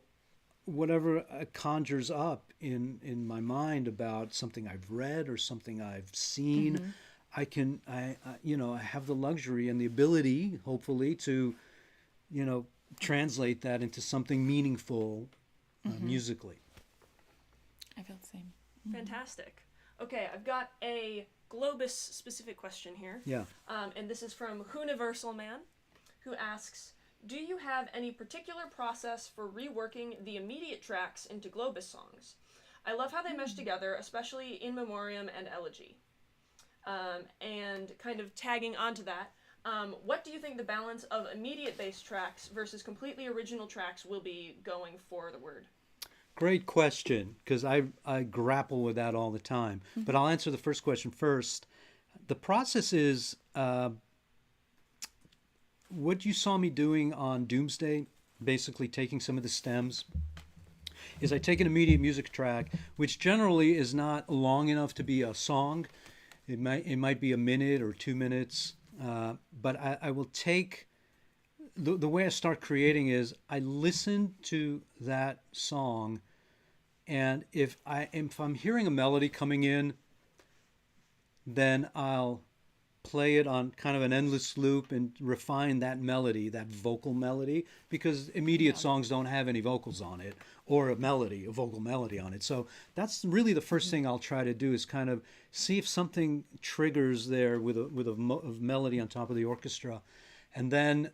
whatever conjures up in my mind about something I've read or something I've seen, I have the luxury and the ability, hopefully, to, you know, translate that into something meaningful musically. I feel the same. Fantastic. Okay, I've got a Globus specific question here. Yeah. And this is from Universal Man, who asks, do you have any particular process for reworking the immediate tracks into Globus songs? I love how they mesh together, especially In Memoriam and Elegy. And kind of tagging onto that, what do you think the balance of immediate bass tracks versus completely original tracks will be going forward? Great question, because I grapple with that all the time. But I'll answer the first question first. The process is what you saw me doing on Doomsday, basically taking some of the stems, is I take an immediate music track, which generally is not long enough to be a song. It might be a minute or 2 minutes, but I will take... The way I start creating is I listen to that song, and if I'm hearing a melody coming in, then I'll play it on kind of an endless loop and refine that melody, that vocal melody, because immediate songs don't have any vocals on it or a vocal melody on it. So that's really the first thing I'll try to do, is kind of see if something triggers there with a melody on top of the orchestra. And then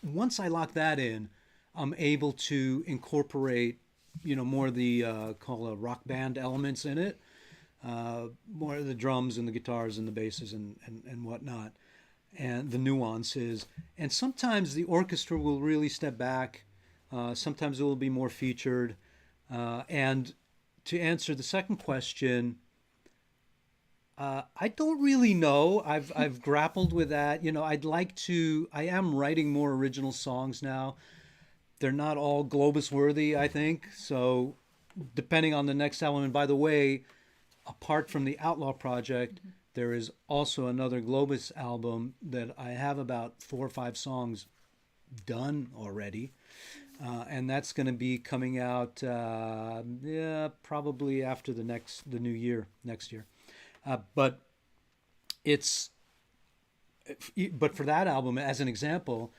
once I lock that in, I'm able to incorporate, more of the call a rock band elements in it, more of the drums and the guitars and the basses and whatnot, and the nuances. And sometimes the orchestra will really step back. Sometimes it will be more featured. And to answer the second question, I don't really know. I've grappled with that. I am writing more original songs now. They're not all Globus worthy, I think. So depending on the next album, and by the way, apart from the Outlaw project, there is also another Globus album that I have about 4 or 5 songs done already. And that's going to be coming out, probably after the new year, next year. But for that album, as an example,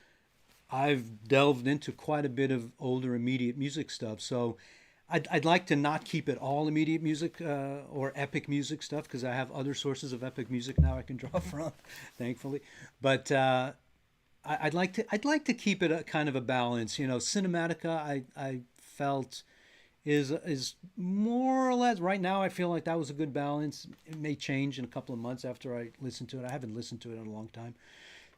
I've delved into quite a bit of older immediate music stuff. So I'd like to not keep it all immediate music or epic music stuff, because I have other sources of epic music now I can draw from, thankfully. But I'd like to keep it a kind of a balance. Cinematica, I felt is more or less right now. I feel like that was a good balance. It may change in a couple of months after I listen to it. I haven't listened to it in a long time.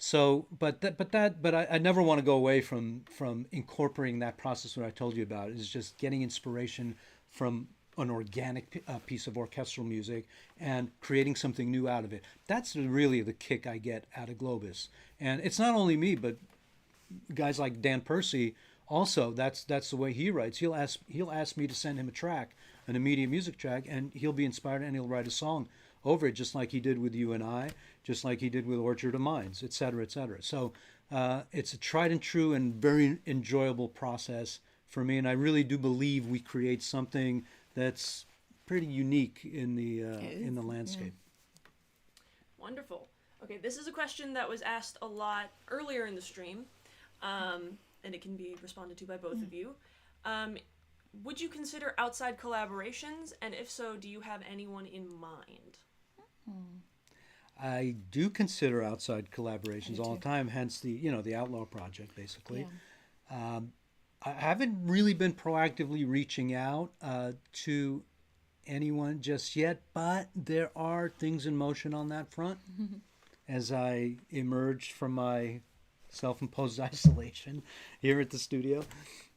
So, but I never want to go away from incorporating that process that I told you about. Is just getting inspiration from an organic piece of orchestral music and creating something new out of it. That's really the kick I get out of Globus. And it's not only me, but guys like Dan Percy. Also, that's the way he writes. He'll ask me to send him a track, an immediate music track, and he'll be inspired and he'll write a song over it, just like he did with You and I, just like he did with Orchard of Minds, et cetera, et cetera. So it's a tried and true and very enjoyable process for me, and I really do believe we create something that's pretty unique in the landscape. Yeah. Wonderful. Okay, this is a question that was asked a lot earlier in the stream, and it can be responded to by both of you. Would you consider outside collaborations, and if so, do you have anyone in mind? I do consider outside collaborations all the time, hence the Outlaw project, basically. Yeah. I haven't really been proactively reaching out to anyone just yet, but there are things in motion on that front as I emerged from my self-imposed isolation here at the studio.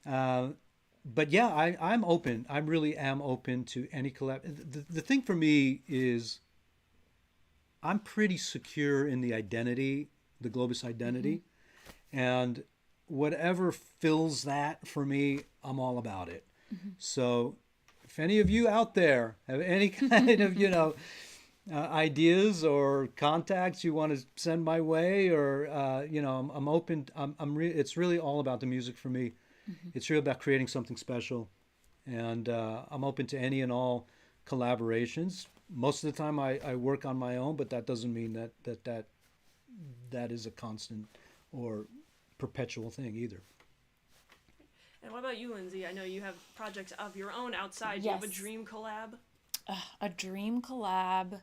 But yeah, I'm open. I really am open to any collab. The thing for me is I'm pretty secure in the identity, the Globus identity, and whatever fills that for me, I'm all about it. So if any of you out there have any kind of, ideas or contacts you want to send my way, or, I'm open. It's really all about the music for me. It's really about creating something special. And I'm open to any and all collaborations. Most of the time I work on my own, but that doesn't mean that is a constant or perpetual thing either. And what about you, Lindsay? I know you have projects of your own outside. Do you have a dream collab? A dream collab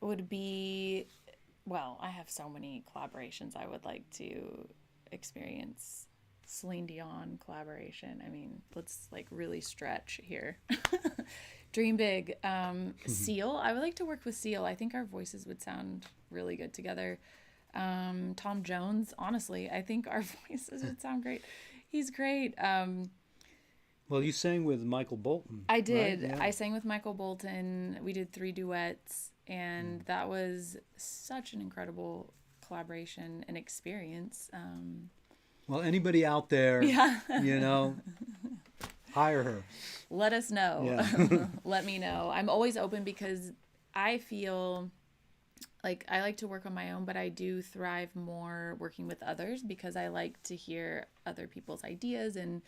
would be, well, I have so many collaborations I would like to experience. Celine Dion collaboration. I mean, let's really stretch here. Dream big. Seal. I would like to work with Seal. I think our voices would sound really good together. Tom Jones. Honestly, I think our voices would sound great. He's great. Well, you sang with Michael Bolton. I did. Right? Yeah. I sang with Michael Bolton. We did 3 duets, and that was such an incredible collaboration and experience. Well, anybody out there, hire her. Let us know. Yeah. Let me know. I'm always open because I feel like I like to work on my own, but I do thrive more working with others because I like to hear other people's ideas and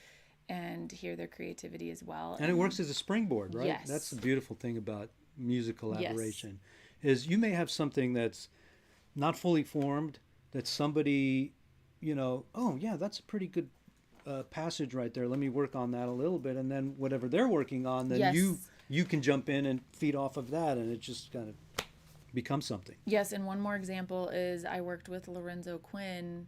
hear their creativity as well. And it works as a springboard, right? Yes. That's the beautiful thing about music collaboration. is you may have something that's not fully formed that somebody, oh yeah, that's a pretty good passage right there. Let me work on that a little bit, and then whatever they're working on, then Yes. you can jump in and feed off of that, and it just kind of becomes something. Yes, and one more example is I worked with Lorenzo Quinn,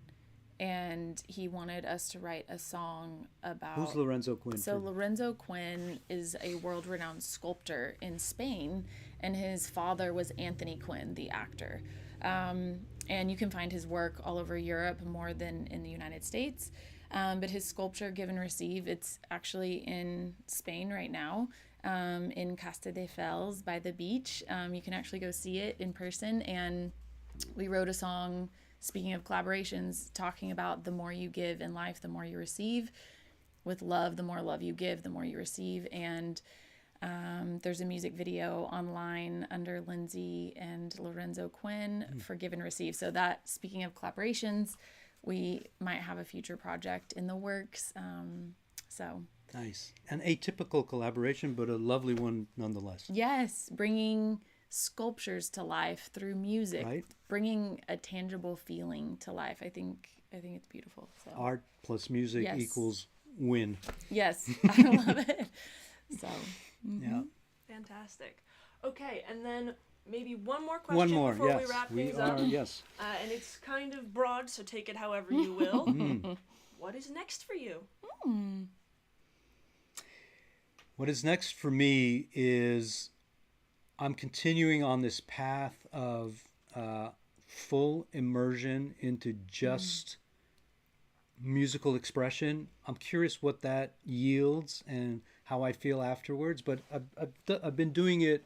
and he wanted us to write a song about... Who's Lorenzo Quinn? So Lorenzo Quinn is a world-renowned sculptor in Spain, and his father was Anthony Quinn, the actor. And you can find his work all over Europe more than in the United States. But his sculpture, Give and Receive, it's actually in Spain right now, in Castelldefels by the beach. You can actually go see it in person. And we wrote a song, speaking of collaborations, talking about the more you give in life, the more you receive. With love, the more love you give, the more you receive. And there's a music video online under Lindsay and Lorenzo Quinn for Give and Receive. So that, speaking of collaborations, we might have a future project in the works. So Nice. An atypical collaboration, but a lovely one nonetheless. yes, bringing sculptures to life through music, Right. bringing a tangible feeling to life. I think it's beautiful. So Art plus music Yes. equals win. yes, I love it. So Yeah. Fantastic. Okay, and then maybe one more question One more, before yes. we wrap We things are, up. yes. And it's kind of broad, so take it however you will. What is next for you? What is next for me is I'm continuing on this path of full immersion into just musical expression. I'm curious what that yields and how I feel afterwards, but I've been doing it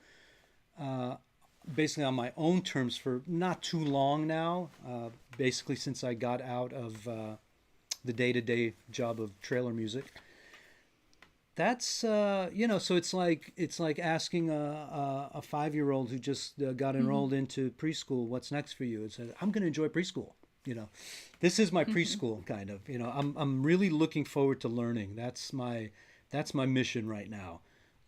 basically on my own terms for not too long now, basically since I got out of the day-to-day job of trailer music. That's so it's like asking a 5-year-old who just got enrolled into preschool, what's next for you? It's I'm going to enjoy preschool. This is my preschool kind of. I'm really looking forward to learning. That's my mission right now.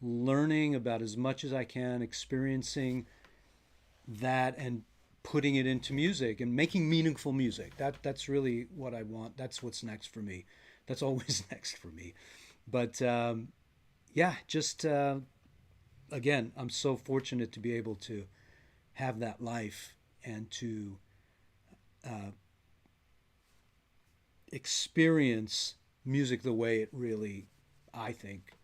Learning about as much as I can, experiencing that, and putting it into music and making meaningful music. That's really what I want. That's what's next for me. That's always next for me. But again, I'm so fortunate to be able to have that life and to experience music the way it really, I think,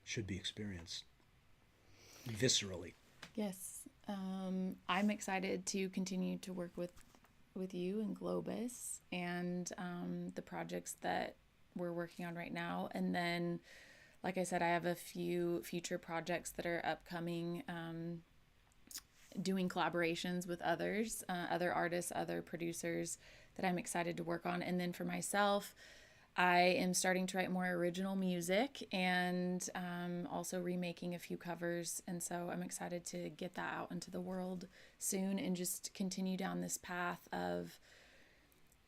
should be experienced viscerally. yes, I'm excited to continue to work with you and Globus and the projects that we're working on right now. And then, like I said, I have a few future projects that are upcoming, doing collaborations with others, other artists, other producers that I'm excited to work on. And then for myself, I am starting to write more original music and also remaking a few covers. And so I'm excited to get that out into the world soon and just continue down this path of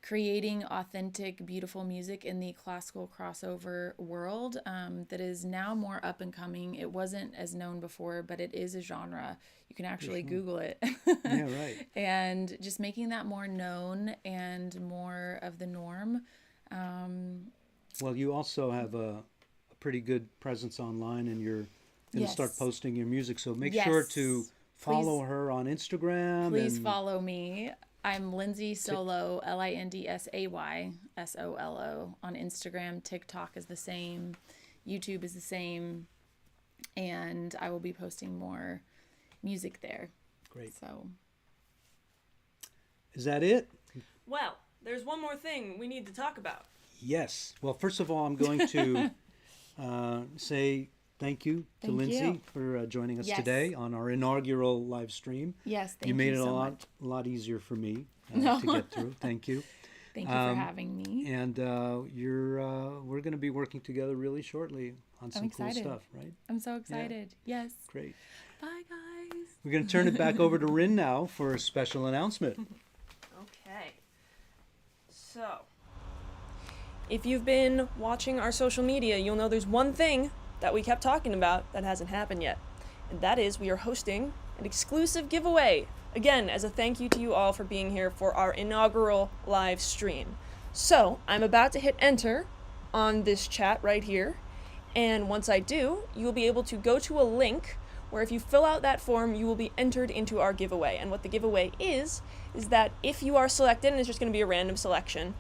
creating authentic, beautiful music in the classical crossover world that is now more up and coming. It wasn't as known before, but it is a genre. You can actually Google it. Yeah, right. And just making that more known and more of the norm. Well, you also have a pretty good presence online, and you're going to Yes. start posting your music. So make Yes. sure to follow Please- her on Instagram. Please and follow me. I'm Lindsay Solo, LindsaySolo on Instagram. TikTok is the same. YouTube is the same. And I will be posting more music there. Great. So, Is that it? Well, there's one more thing we need to talk about. Yes. Well, first of all, I'm going to say thank you to Thank Lindsay you. for joining us Yes. today on our inaugural live stream. yes, thank You made it so a much. lot easier for me No. to get through. Thank you. Thank you for having me. And we're going to be working together really shortly on some cool excited. stuff, right? I'm so excited. Yes. Great. Bye, guys. We're going to turn it back over to Rin now for a special announcement. Okay. So, if you've been watching our social media, you'll know there's one thing that we kept talking about that hasn't happened yet. And that is we are hosting an exclusive giveaway. Again, as a thank you to you all for being here for our inaugural live stream. So, I'm about to hit enter on this chat right here, and once I do, you will be able to go to a link where if you fill out that form, you will be entered into our giveaway. And what the giveaway is that if you are selected, and it's just going to be a random selection,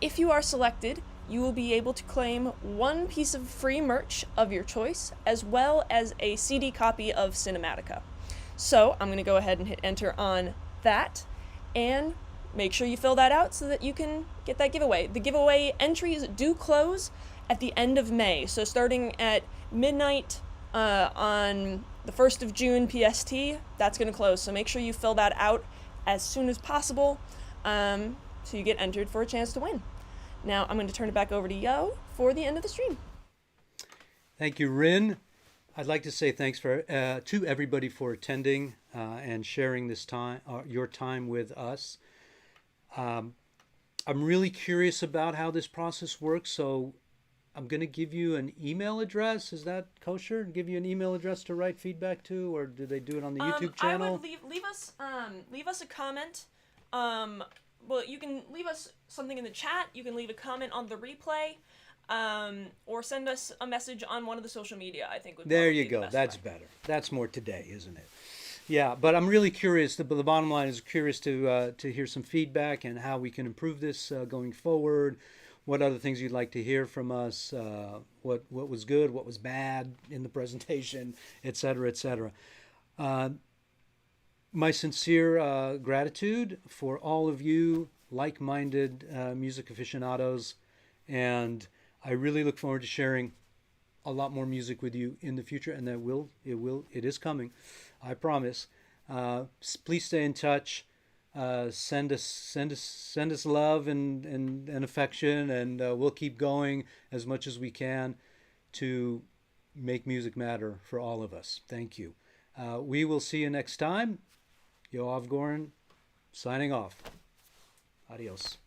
if you are selected, you will be able to claim one piece of free merch of your choice, as well as a CD copy of Cinematica. So I'm going to go ahead and hit enter on that, and make sure you fill that out so that you can get that giveaway. The giveaway entries do close at the end of May, so starting at midnight on the 1st of June PST, that's going to close. So make sure you fill that out as soon as possible so you get entered for a chance to win. Now I'm going to turn it back over to Yo for the end of the stream. Thank you, Rin. I'd like to say thanks to everybody for attending and sharing this time, your time with us. I'm really curious about how this process works, so I'm going to give you an email address. Is that kosher? Give you an email address to write feedback to, or do they do it on the YouTube channel? I would leave us a comment. Well, you can leave us something in the chat. You can leave a comment on the replay, or send us a message on one of the social media. I think would there probably you be go. the best That's way. better. That's more today, isn't it? Yeah, but I'm really curious. The bottom line is curious to hear some feedback and how we can improve this going forward. What other things you'd like to hear from us? What was good? What was bad in the presentation, et cetera, et cetera. My sincere gratitude for all of you like-minded music aficionados, and I really look forward to sharing a lot more music with you in the future, and it is coming, I promise. Please stay in touch. Send us love and affection, and we'll keep going as much as we can to make music matter for all of us. Thank you. We will see you next time. Yoav Gorin, signing off. Adios.